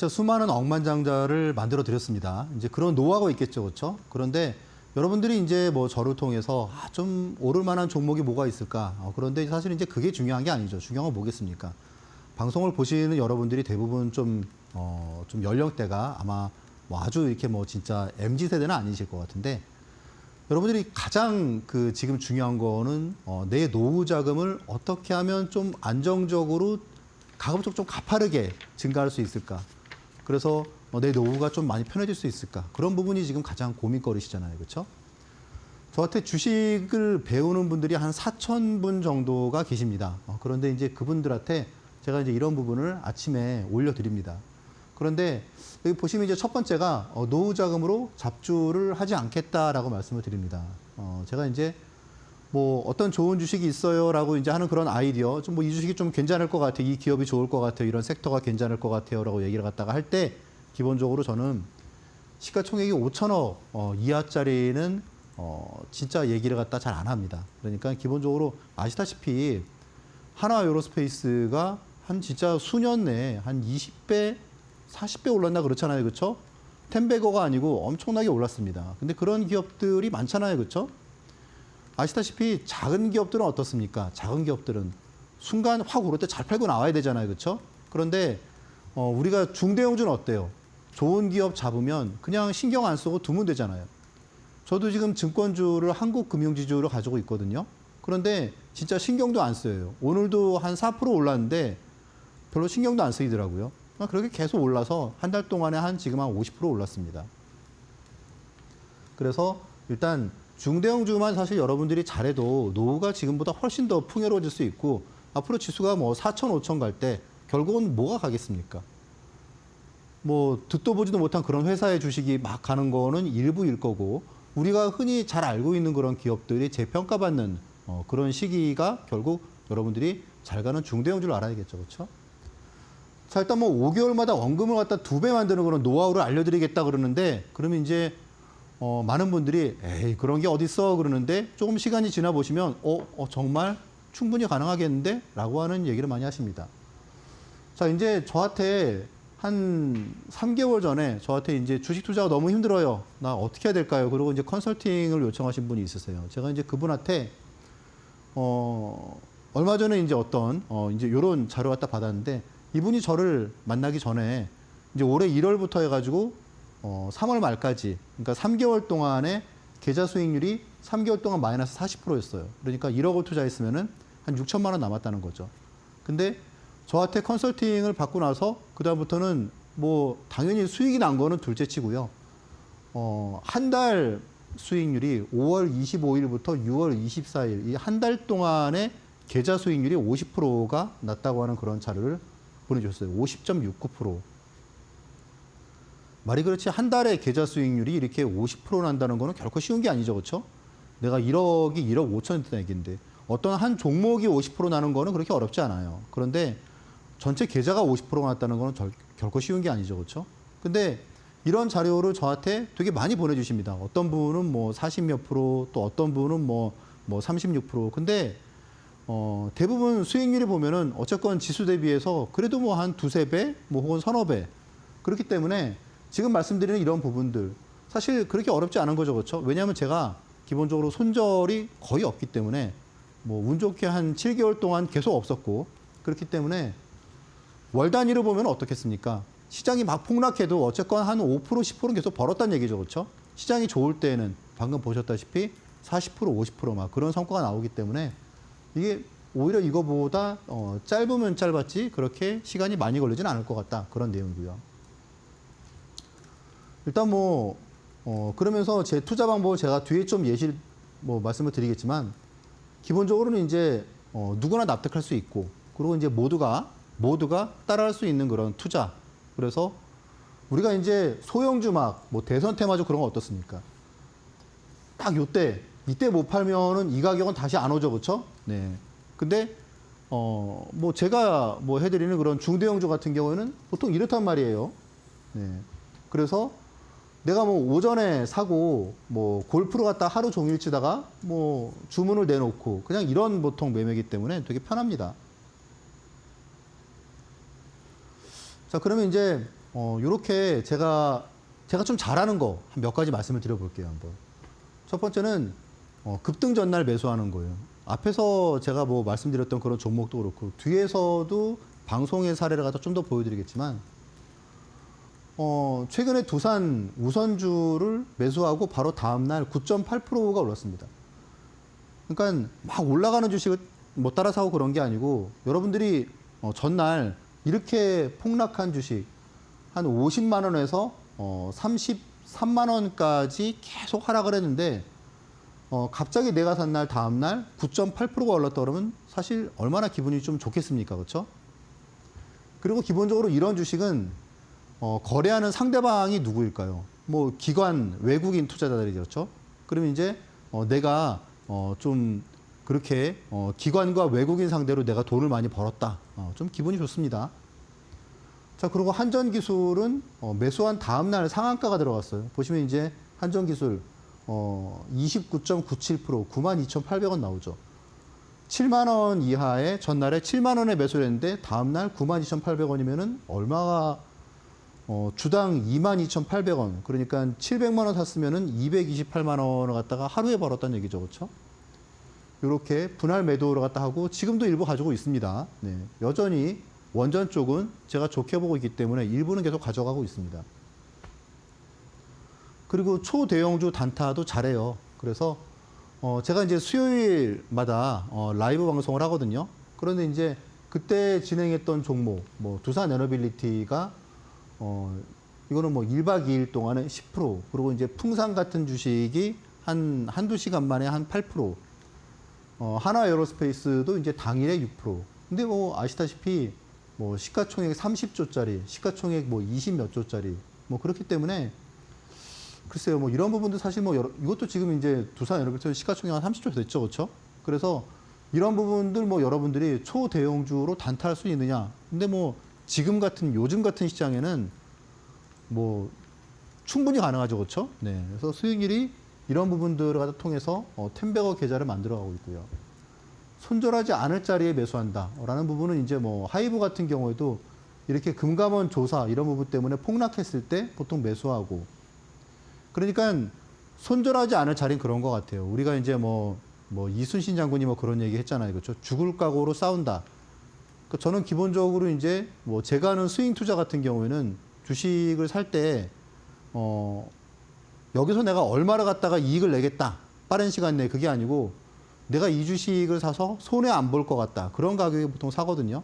수많은 억만장자를 만들어 드렸습니다. 이제 그런 노하우가 있겠죠, 그렇죠? 그런데 여러분들이 이제 뭐 저를 통해서 좀 오를 만한 종목이 뭐가 있을까? 그런데 사실 이제 그게 중요한 게 아니죠. 중요한 건 뭐겠습니까? 방송을 보시는 여러분들이 대부분 좀 연령대가 아마 뭐 아주 이렇게 뭐 진짜 MZ 세대는 아니실 것 같은데 여러분들이 가장 지금 중요한 거는 내 노후 자금을 어떻게 하면 좀 안정적으로 가급적 좀 가파르게 증가할 수 있을까? 그래서 내 노후가 좀 많이 편해질 수 있을까? 그런 부분이 지금 가장 고민거리시잖아요, 그렇죠? 저한테 주식을 배우는 분들이 한 4,000분 정도가 계십니다. 그런데 이제 그분들한테 제가 이제 이런 부분을 아침에 올려드립니다. 그런데 여기 보시면 이제 첫 번째가 노후 자금으로 잡주를 하지 않겠다라고 말씀을 드립니다. 제가 이제 뭐 어떤 좋은 주식이 있어요라고 이제 하는 그런 아이디어, 좀 뭐 이 주식이 좀 괜찮을 것 같아요, 이 기업이 좋을 것 같아요, 이런 섹터가 괜찮을 것 같아요라고 얘기를 갖다가 할 때 기본적으로 저는 시가총액이 5천억 이하짜리는 진짜 얘기를 갖다 잘 안 합니다. 그러니까 기본적으로 아시다시피 하나 에어로스페이스가 한 진짜 수년 내에 한 20배 40배 올랐나 그렇잖아요. 그렇죠? 텐베거가 아니고 엄청나게 올랐습니다. 근데 그런 기업들이 많잖아요. 그렇죠? 아시다시피 작은 기업들은 어떻습니까? 작은 기업들은 순간 확 오를 때 잘 팔고 나와야 되잖아요. 그렇죠? 그런데 우리가 중대형주는 어때요? 좋은 기업 잡으면 그냥 신경 안 쓰고 두면 되잖아요. 저도 지금 증권주를 한국금융지주로 가지고 있거든요. 그런데 진짜 신경도 안 써요. 오늘도 한 4% 올랐는데 별로 신경도 안 쓰이더라고요. 그렇게 계속 올라서 한 달 동안에 지금 한 50% 올랐습니다. 그래서 일단 중대형주만 사실 여러분들이 잘해도 노후가 지금보다 훨씬 더 풍요로워질 수 있고 앞으로 지수가 뭐 4천, 5천 갈 때 결국은 뭐가 가겠습니까? 뭐 듣도 보지도 못한 그런 회사의 주식이 막 가는 거는 일부일 거고 우리가 흔히 잘 알고 있는 그런 기업들이 재평가받는 그런 시기가 결국 여러분들이 잘 가는 중대형주를 알아야겠죠. 그렇죠? 자, 일단 뭐 5개월마다 원금을 갖다 2배 만드는 그런 노하우를 알려드리겠다 그러는데 그러면 이제 많은 분들이 에이 그런 게 어딨어 그러는데 조금 시간이 지나 보시면 정말 충분히 가능하겠는데? 라고 하는 얘기를 많이 하십니다. 자, 이제 저한테 한 3개월 전에 저한테 이제 주식 투자가 너무 힘들어요. 나 어떻게 해야 될까요? 그리고 이제 컨설팅을 요청하신 분이 있으세요. 제가 이제 그분한테 얼마 전에 이제 이제 요런 자료 갖다 받았는데 이분이 저를 만나기 전에 이제 올해 1월부터 해가지고 3월 말까지 그러니까 3개월 동안에 계좌 수익률이 3개월 동안 마이너스 40%였어요. 그러니까 1억을 투자했으면은 한 6천만 원 남았다는 거죠. 근데 저한테 컨설팅을 받고 나서 그다음부터는 뭐 당연히 수익이 난 거는 둘째 치고요. 한 달 수익률이 5월 25일부터 6월 24일 이 한 달 동안에 계좌 수익률이 50%가 났다고 하는 그런 자료를 보내주셨어요. 50.69%. 말이 그렇지 한 달에 계좌 수익률이 이렇게 50% 난다는 거는 결코 쉬운 게 아니죠. 그렇죠? 내가 1억이 1억 5천이 된다는 얘기인데 어떤 한 종목이 50% 나는 거는 그렇게 어렵지 않아요. 그런데 전체 계좌가 50%가 났다는 거는 결코 쉬운 게 아니죠. 그렇죠? 근데 이런 자료를 저한테 되게 많이 보내주십니다. 어떤 분은 뭐 40몇 프로, 또 어떤 분은 뭐 36%. 근데 대부분 수익률이 보면은 어쨌건 지수 대비해서 그래도 뭐 한 두세 배, 뭐 혹은 서너 배. 그렇기 때문에 지금 말씀드리는 이런 부분들 사실 그렇게 어렵지 않은 거죠. 그렇죠? 왜냐하면 제가 기본적으로 손절이 거의 없기 때문에 뭐 운 좋게 한 7개월 동안 계속 없었고 그렇기 때문에 월 단위로 보면 어떻겠습니까? 시장이 막 폭락해도 어쨌건 한 5%, 10%는 계속 벌었다는 얘기죠. 그렇죠? 시장이 좋을 때는 방금 보셨다시피 40%, 50%막 그런 성과가 나오기 때문에 이게 오히려 이거보다 짧으면 짧았지 그렇게 시간이 많이 걸리진 않을 것 같다. 그런 내용이고요. 일단 그러면서 제 투자 방법을 제가 뒤에 좀 말씀을 드리겠지만 기본적으로는 이제 누구나 납득할 수 있고 그리고 이제 모두가 따라할 수 있는 그런 투자. 그래서 우리가 이제 소형주막, 대선 테마주 그런 거 어떻습니까? 딱 이때 못 팔면은 이 가격은 다시 안 오죠, 그렇죠? 네. 근데 제가 해드리는 그런 중대형주 같은 경우에는 보통 이렇단 말이에요. 네. 그래서 내가 오전에 사고 골프를 갖다 하루 종일 치다가 주문을 내놓고 그냥 이런 보통 매매이기 때문에 되게 편합니다. 자, 그러면 이제 요렇게 제가 좀 잘하는 거 한 몇 가지 말씀을 드려볼게요, 한번. 첫 번째는 급등 전날 매수하는 거예요. 앞에서 제가 말씀드렸던 그런 종목도 그렇고 뒤에서도 방송의 사례를 갖다 좀 더 보여드리겠지만 최근에 두산 우선주를 매수하고 바로 다음날 9.8%가 올랐습니다. 그러니까 막 올라가는 주식을 못 따라 사고 그런 게 아니고 여러분들이 전날 이렇게 폭락한 주식 한 50만 원에서 33만 원까지 계속 하락을 했는데 갑자기 내가 산 날 다음 날 9.8%가 올랐다 그러면 사실 얼마나 기분이 좀 좋겠습니까? 그렇죠? 그리고 기본적으로 이런 주식은 거래하는 상대방이 누구일까요? 기관, 외국인 투자자들이 그렇죠? 그러면 이제 내가 좀 그렇게 기관과 외국인 상대로 내가 돈을 많이 벌었다. 좀 기분이 좋습니다. 자, 그리고 한전기술은 매수한 다음 날 상한가가 들어갔어요. 보시면 이제 한전기술 29.97% 92,800원 나오죠. 7만 원 이하에 전날에 7만 원에 매수를 했는데 다음 날 92,800원이면은 얼마가 주당 22,800원. 그러니까 700만 원 샀으면은 228만 원을 갖다가 하루에 벌었다는 얘기죠. 그렇죠? 이렇게 분할 매도를 갖다 하고 지금도 일부 가지고 있습니다. 네. 여전히 원전 쪽은 제가 좋게 보고 있기 때문에 일부는 계속 가져가고 있습니다. 그리고 초대형주 단타도 잘해요. 그래서 제가 이제 수요일마다 라이브 방송을 하거든요. 그런데 이제 그때 진행했던 종목, 두산 에너빌리티가 이거는 1박 2일 동안에 10%, 그리고 이제 풍산 같은 주식이 한두 시간 만에 한 8%, 하나 에어로스페이스도 이제 당일에 6%. 근데 아시다시피 시가총액 30조짜리, 시가총액 20 몇 조짜리, 그렇기 때문에 글쎄요, 이런 부분도 사실 이것도 지금 이제 두산 에너빌리티 시가총액 한 30조 됐죠, 그렇죠? 그래서 이런 부분들 여러분들이 초대형주로 단타할 수 있느냐? 근데 요즘 같은 시장에는 충분히 가능하죠, 그렇죠? 네, 그래서 수익률이 이런 부분들을 통해서 텐베거 계좌를 만들어가고 있고요. 손절하지 않을 자리에 매수한다라는 부분은 이제 하이브 같은 경우에도 이렇게 금감원 조사 이런 부분 때문에 폭락했을 때 보통 매수하고. 그러니까 손절하지 않을 자리는 그런 것 같아요. 우리가 이제 이순신 장군이 그런 얘기 했잖아요. 그렇죠? 죽을 각오로 싸운다. 저는 기본적으로 이제 제가 하는 스윙 투자 같은 경우에는 주식을 살 때, 여기서 내가 얼마를 갖다가 이익을 내겠다. 빠른 시간 내에 그게 아니고 내가 이 주식을 사서 손해 안 볼 것 같다. 그런 가격에 보통 사거든요.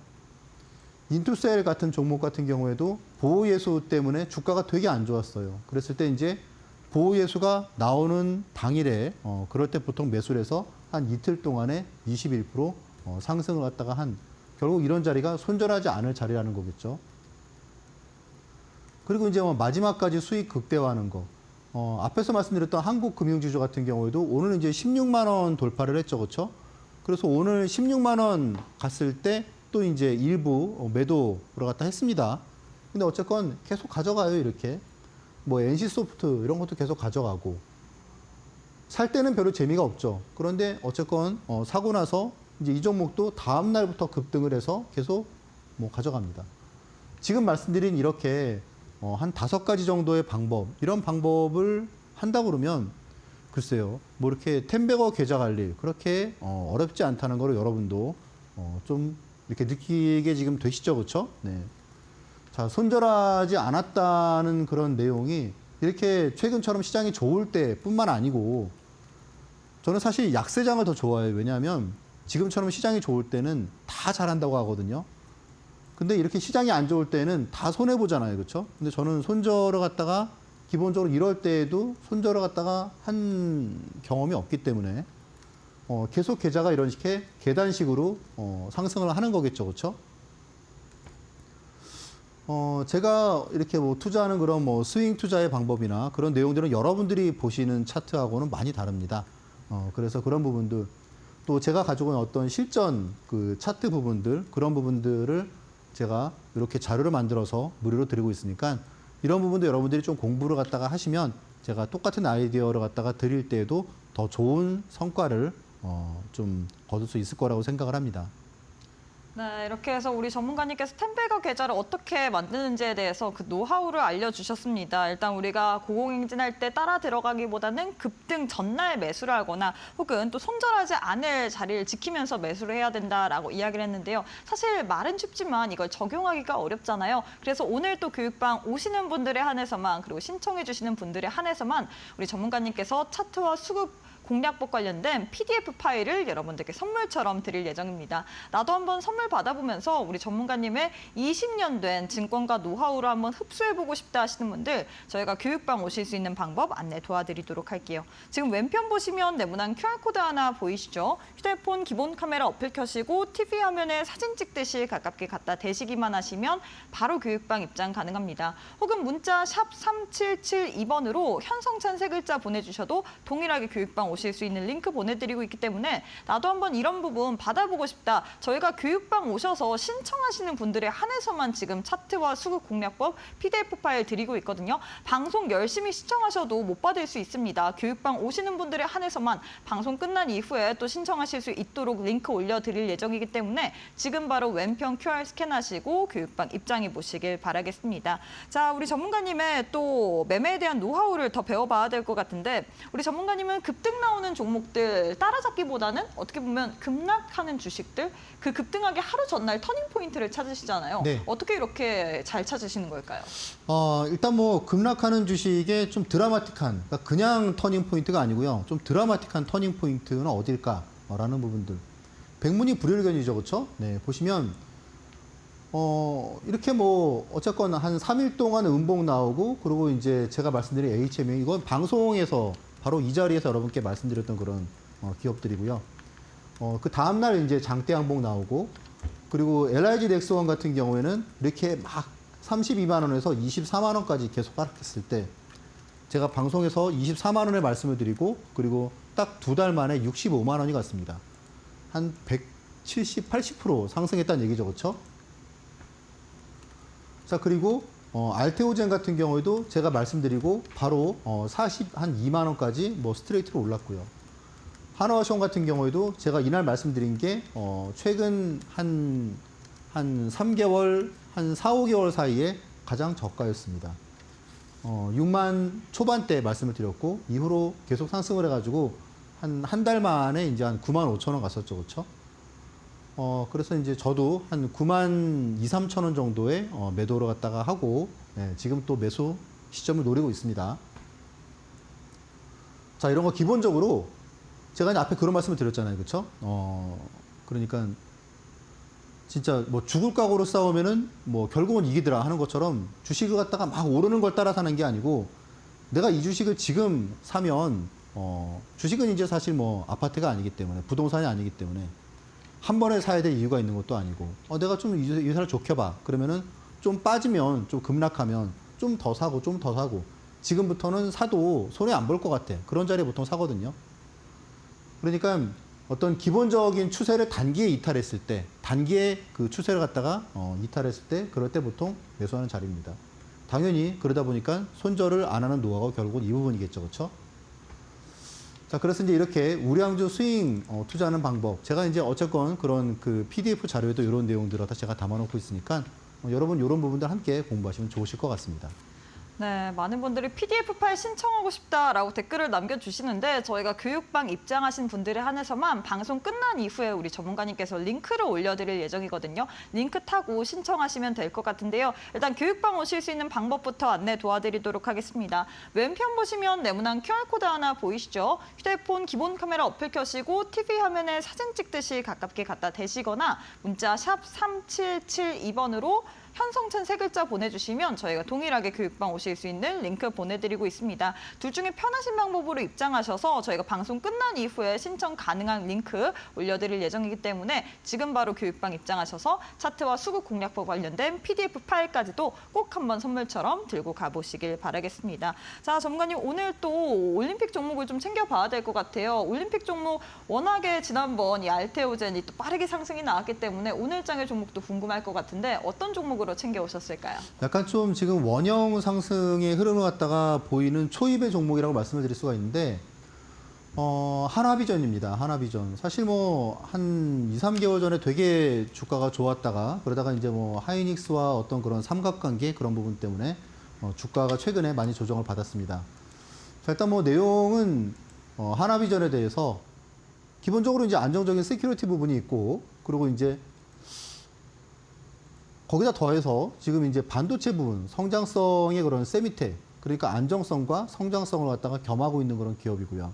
인투셀 같은 종목 같은 경우에도 보호예수 때문에 주가가 되게 안 좋았어요. 그랬을 때 이제 보호예수가 나오는 당일에 그럴 때 보통 매수를 해서 한 이틀 동안에 21% 상승을 갖다가 결국 이런 자리가 손절하지 않을 자리라는 거겠죠. 그리고 이제 마지막까지 수익 극대화하는 거. 앞에서 말씀드렸던 한국금융지주 같은 경우에도 오늘 이제 16만 원 돌파를 했죠, 그렇죠? 그래서 오늘 16만 원 갔을 때 또 이제 일부 매도를 갖다 했습니다. 근데 어쨌건 계속 가져가요, 이렇게. NC소프트 이런 것도 계속 가져가고. 살 때는 별로 재미가 없죠. 그런데 어쨌건 사고 나서 이제 이 종목도 다음 날부터 급등을 해서 계속 가져갑니다. 지금 말씀드린 이렇게 한 5가지 정도의 방법, 이런 방법을 한다 그러면 글쎄요, 이렇게 텐베거 계좌 관리 그렇게 어렵지 않다는 거를 여러분도 좀 이렇게 느끼게 지금 되시죠, 그렇죠? 네. 자, 손절하지 않았다는 그런 내용이 이렇게 최근처럼 시장이 좋을 때뿐만 아니고 저는 사실 약세장을 더 좋아해요. 왜냐하면 지금처럼 시장이 좋을 때는 다 잘한다고 하거든요. 근데 이렇게 시장이 안 좋을 때는 다 손해보잖아요. 그렇죠? 근데 저는 손절을 갖다가 기본적으로 이럴 때에도 손절을 갖다가 한 경험이 없기 때문에 계속 계좌가 이런 식의 계단식으로 상승을 하는 거겠죠. 그렇죠? 제가 이렇게 뭐 투자하는 그런 뭐 스윙 투자의 방법이나 그런 내용들은 여러분들이 보시는 차트하고는 많이 다릅니다. 그래서 그런 부분들 또 제가 가지고 있는 어떤 실전 그 차트 부분들 그런 부분들을 제가 이렇게 자료를 만들어서 무료로 드리고 있으니까 이런 부분도 여러분들이 좀 공부를 갖다가 하시면 제가 똑같은 아이디어를 갖다가 드릴 때에도 더 좋은 성과를 좀 거둘 수 있을 거라고 생각을 합니다. 네, 이렇게 해서 우리 전문가님께서 스탠베거 계좌를 어떻게 만드는지에 대해서 그 노하우를 알려주셨습니다. 일단 우리가 고공행진할 때 따라 들어가기보다는 급등 전날 매수를 하거나 혹은 또 손절하지 않을 자리를 지키면서 매수를 해야 된다라고 이야기를 했는데요. 사실 말은 쉽지만 이걸 적용하기가 어렵잖아요. 그래서 오늘 또 교육방 오시는 분들에 한해서만 그리고 신청해 주시는 분들에 한해서만 우리 전문가님께서 차트와 수급 공략법 관련된 PDF 파일을 여러분들께 선물처럼 드릴 예정입니다. 나도 한번 선물 받아보면서 우리 전문가님의 20년 된 증권가 노하우를 한번 흡수해보고 싶다 하시는 분들 저희가 교육방 오실 수 있는 방법 안내 도와드리도록 할게요. 지금 왼편 보시면 네모난 QR코드 하나 보이시죠? 휴대폰 기본 카메라 어플 켜시고 TV 화면에 사진 찍듯이 가깝게 갖다 대시기만 하시면 바로 교육방 입장 가능합니다. 혹은 문자 샵 3772번으로 현성찬 세 글자 보내주셔도 동일하게 교육방 오실 수 있는 링크 보내드리고 있기 때문에 나도 한번 이런 부분 받아보고 싶다. 저희가 교육방 오셔서 신청하시는 분들에 한해서만 지금 차트와 수급 공략법 PDF 파일 드리고 있거든요. 방송 열심히 시청하셔도 못 받을 수 있습니다. 교육방 오시는 분들에 한해서만 방송 끝난 이후에 또 신청하실 수 있도록 링크 올려드릴 예정이기 때문에 지금 바로 왼편 QR 스캔하시고 교육방 입장해 보시길 바라겠습니다. 자, 우리 전문가님의 또 매매에 대한 노하우를 더 배워봐야 될 것 같은데 우리 전문가님은 급등 나오는 종목들 따라잡기보다는 어떻게 보면 급락하는 주식들 그 급등하기 하루 전날 터닝 포인트를 찾으시잖아요. 네. 어떻게 이렇게 잘 찾으시는 걸까요? 일단 뭐 급락하는 주식에 좀 드라마틱한 그러니까 그냥 터닝 포인트가 아니고요. 좀 드라마틱한 터닝 포인트는 어딜까라는 부분들. 백문이 불여일견이죠. 그렇죠? 네, 보시면 이렇게 뭐 어쨌건 한 3일 동안 음봉 나오고 그리고 이제 제가 말씀드린 HMA 이건 방송에서 바로 이 자리에서 여러분께 말씀드렸던 그런 기업들이고요. 그 다음날 이제 장대 항복 나오고 그리고 LIG 넥스원 같은 경우에는 이렇게 막 32만 원에서 24만 원까지 계속 하락했을 때 제가 방송에서 24만 원에 말씀을 드리고 그리고 딱 2달 만에 65만 원이 갔습니다. 한 170, 80% 상승했다는 얘기죠. 그렇죠? 자, 그리고 알테오젠 같은 경우에도 제가 말씀드리고 바로 한 2만 원까지 뭐 스트레이트로 올랐고요. 하나와시온 같은 경우에도 제가 이날 말씀드린 게 최근 한 3개월, 한 4, 5개월 사이에 가장 저가였습니다. 6만 초반대 말씀을 드렸고 이후로 계속 상승을 해가지고 한 달 만에 이제 한 9만 5천 원 갔었죠. 그렇죠? 그래서 이제 저도 한 9만 2, 3천 원 정도의 매도를 갖다가 하고 지금 또 매수 시점을 노리고 있습니다. 자, 이런 거 기본적으로 제가 이제 앞에 그런 말씀을 드렸잖아요. 그렇죠? 그러니까 진짜 뭐 죽을 각오로 싸우면은 뭐 결국은 이기더라 하는 것처럼 주식을 갖다가 막 오르는 걸 따라 사는 게 아니고 내가 이 주식을 지금 사면 주식은 이제 사실 뭐 아파트가 아니기 때문에 부동산이 아니기 때문에 한 번에 사야 될 이유가 있는 것도 아니고 내가 좀 이 회사를 좋게 봐. 그러면은 좀 빠지면 좀 급락하면 좀 더 사고 좀 더 사고 지금부터는 사도 손해 안 볼 것 같아. 그런 자리에 보통 사거든요. 그러니까 어떤 기본적인 추세를 단기에 이탈했을 때 단기에 그 추세를 갖다가 이탈했을 때 그럴 때 보통 매수하는 자리입니다. 당연히 그러다 보니까 손절을 안 하는 노하우가 결국은 이 부분이겠죠. 그렇죠? 자, 그래서 이제 이렇게 우량주 스윙 투자하는 방법. 제가 이제 어쨌건 그런 그 PDF 자료에도 이런 내용들을 다 제가 담아놓고 있으니까 여러분 이런 부분들 함께 공부하시면 좋으실 것 같습니다. 네, 많은 분들이 PDF 파일 신청하고 싶다라고 댓글을 남겨주시는데 저희가 교육방 입장하신 분들에 한해서만 방송 끝난 이후에 우리 전문가님께서 링크를 올려드릴 예정이거든요. 링크 타고 신청하시면 될 것 같은데요. 일단 교육방 오실 수 있는 방법부터 안내 도와드리도록 하겠습니다. 왼편 보시면 네모난 QR코드 하나 보이시죠? 휴대폰 기본 카메라 어플 켜시고 TV 화면에 사진 찍듯이 가깝게 갖다 대시거나 문자 샵 3772번으로 현성찬 세 글자 보내주시면 저희가 동일하게 교육방 오실 수 있는 링크 보내드리고 있습니다. 둘 중에 편하신 방법으로 입장하셔서 저희가 방송 끝난 이후에 신청 가능한 링크 올려드릴 예정이기 때문에 지금 바로 교육방 입장하셔서 차트와 수급 공략법 관련된 PDF 파일까지도 꼭 한번 선물처럼 들고 가보시길 바라겠습니다. 자, 전문가님 오늘 또 올림픽 종목을 좀 챙겨봐야 될 것 같아요. 올림픽 종목 워낙에 지난번 이 알테오젠이 또 빠르게 상승이 나왔기 때문에 오늘 장의 종목도 궁금할 것 같은데 어떤 종목으로 챙겨오셨을까요? 약간 좀 지금 원형 상승의 흐름을 갖다가 보이는 초입의 종목이라고 말씀을 드릴 수가 있는데 하나비전입니다. 하나비전. 사실 뭐 한 2, 3개월 전에 되게 주가가 좋았다가 그러다가 이제 뭐 하이닉스와 어떤 그런 삼각관계 그런 부분 때문에 주가가 최근에 많이 조정을 받았습니다. 자, 일단 뭐 내용은 하나비전에 대해서 기본적으로 이제 안정적인 세큐리티 부분이 있고 그리고 이제 거기다 더해서 지금 이제 반도체 부분, 성장성의 그런 세미텍, 그러니까 안정성과 성장성을 갖다가 겸하고 있는 그런 기업이고요.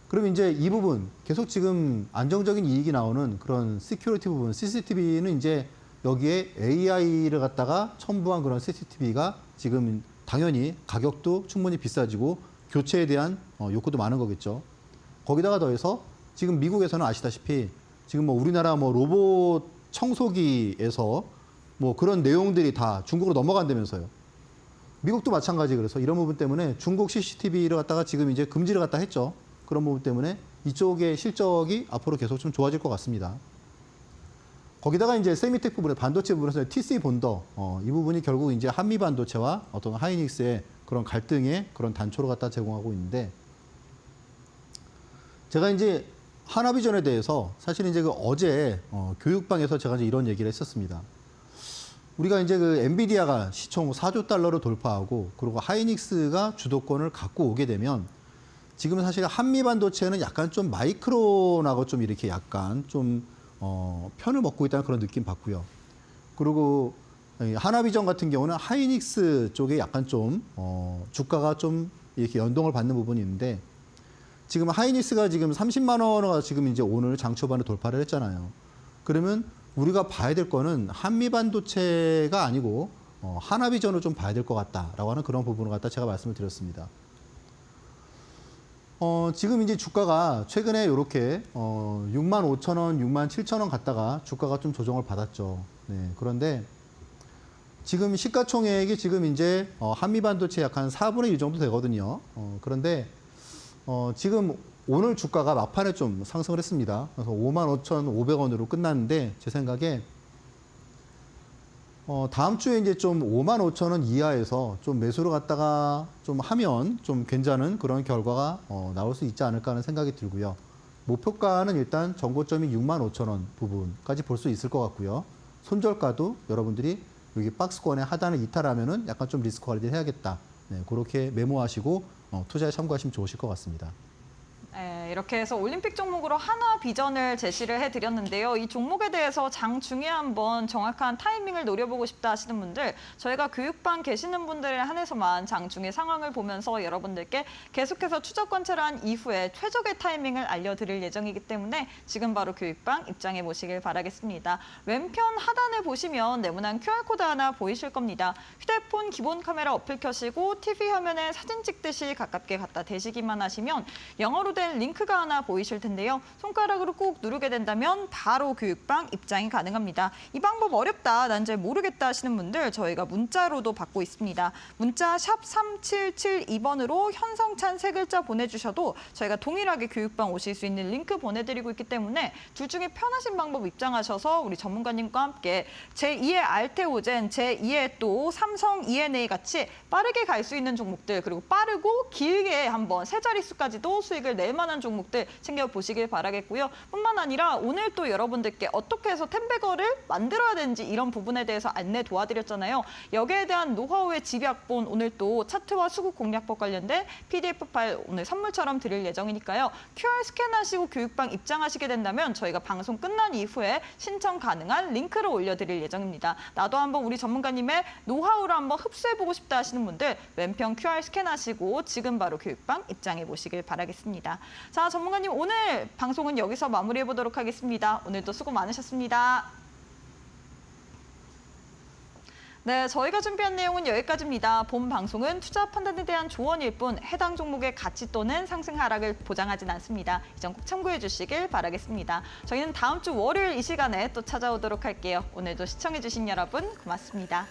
그럼 이제 이 부분, 계속 지금 안정적인 이익이 나오는 그런 시큐리티 부분, CCTV는 이제 여기에 AI를 갖다가 첨부한 그런 CCTV가 지금 당연히 가격도 충분히 비싸지고 교체에 대한 욕구도 많은 거겠죠. 거기다가 더해서 지금 미국에서는 아시다시피 지금 뭐 우리나라 뭐 로봇 청소기에서 뭐 그런 내용들이 다 중국으로 넘어간다면서요. 미국도 마찬가지. 그래서 이런 부분 때문에 중국 CCTV를 갖다가 지금 이제 금지를 갖다 했죠. 그런 부분 때문에 이쪽의 실적이 앞으로 계속 좀 좋아질 것 같습니다. 거기다가 이제 세미텍 부분에 반도체 부분에서 TC 본더 이 부분이 결국 이제 한미 반도체와 어떤 하이닉스의 그런 갈등의 그런 단초를 갖다 제공하고 있는데 제가 이제 하나비전에 대해서 사실 이제 그 어제 교육방에서 제가 이제 이런 얘기를 했었습니다. 우리가 이제 그 엔비디아가 시총 4조 달러를 돌파하고 그리고 하이닉스가 주도권을 갖고 오게 되면 지금 사실 한미 반도체는 약간 좀 마이크론하고 좀 이렇게 약간 좀 편을 먹고 있다는 그런 느낌 받고요. 그리고 하나비전 같은 경우는 하이닉스 쪽에 약간 좀 주가가 좀 이렇게 연동을 받는 부분이 있는데 지금 하이닉스가 지금 30만 원을 지금 이제 오늘 장 초반에 돌파를 했잖아요. 그러면 우리가 봐야 될 거는 한미 반도체가 아니고 하나비전을 좀 봐야 될 것 같다라고 하는 그런 부분을 갖다 제가 말씀을 드렸습니다. 지금 이제 주가가 최근에 이렇게 65,000원, 67,000원 갔다가 주가가 좀 조정을 받았죠. 네, 그런데 지금 시가총액이 지금 이제 한미 반도체 약 한 4분의 1 정도 되거든요. 그런데 지금 오늘 주가가 막판에 좀 상승을 했습니다. 그래서 55,500원으로 끝났는데 제 생각에 다음 주에 이제 좀 55,000원 이하에서 좀 매수를 갖다가 좀 하면 좀 괜찮은 그런 결과가 나올 수 있지 않을까 하는 생각이 들고요. 목표가는 일단 전고점이 65,000원 부분까지 볼 수 있을 것 같고요. 손절가도 여러분들이 여기 박스권의 하단을 이탈하면은 약간 좀 리스크 관리를 해야겠다. 네, 그렇게 메모하시고 투자에 참고하시면 좋으실 것 같습니다. 네, 이렇게 해서 올림픽 종목으로 하나비전을 제시를 해드렸는데요. 이 종목에 대해서 장 중에 한번 정확한 타이밍을 노려보고 싶다 하시는 분들 저희가 교육방 계시는 분들에 한해서만 장 중의 상황을 보면서 여러분들께 계속해서 추적 관찰한 이후에 최적의 타이밍을 알려드릴 예정이기 때문에 지금 바로 교육방 입장해 보시길 바라겠습니다. 왼편 하단에 보시면 네모난 QR코드 하나 보이실 겁니다. 휴대폰 기본 카메라 어플 켜시고 TV 화면에 사진 찍듯이 가깝게 갖다 대시기만 하시면 영어로 된 링크가 하나 보이실 텐데요. 손가락으로 꾹 누르게 된다면 바로 교육방 입장이 가능합니다. 이 방법 어렵다, 난 잘 모르겠다 하시는 분들 저희가 문자로도 받고 있습니다. 문자 샵 3772번으로 현성찬 세 글자 보내주셔도 저희가 동일하게 교육방 오실 수 있는 링크 보내드리고 있기 때문에 둘 중에 편하신 방법 입장하셔서 우리 전문가님과 함께 제2의 알테오젠, 제2의 또 삼성 E&A 같이 빠르게 갈 수 있는 종목들 그리고 빠르고 길게 한번 세 자릿수까지도 수익을 낼 만한 종목들 챙겨보시길 바라겠고요. 뿐만 아니라 오늘 또 여러분들께 어떻게 해서 템베거를 만들어야 되는지 이런 부분에 대해서 안내 도와드렸잖아요. 여기에 대한 노하우의 집약본 오늘 또 차트와 수급 공략법 관련된 PDF 파일 오늘 선물처럼 드릴 예정이니까요. QR 스캔하시고 교육방 입장하시게 된다면 저희가 방송 끝난 이후에 신청 가능한 링크를 올려드릴 예정입니다. 나도 한번 우리 전문가님의 노하우를 한번 흡수해보고 싶다 하시는 분들 왼편 QR 스캔하시고 지금 바로 교육방 입장해 보시길 바라겠습니다. 자, 전문가님 오늘 방송은 여기서 마무리해 보도록 하겠습니다. 오늘도 수고 많으셨습니다. 네, 저희가 준비한 내용은 여기까지입니다. 본 방송은 투자 판단에 대한 조언일 뿐 해당 종목의 가치 또는 상승 하락을 보장하진 않습니다. 이 점 꼭 참고해 주시길 바라겠습니다. 저희는 다음 주 월요일 이 시간에 또 찾아오도록 할게요. 오늘도 시청해 주신 여러분 고맙습니다.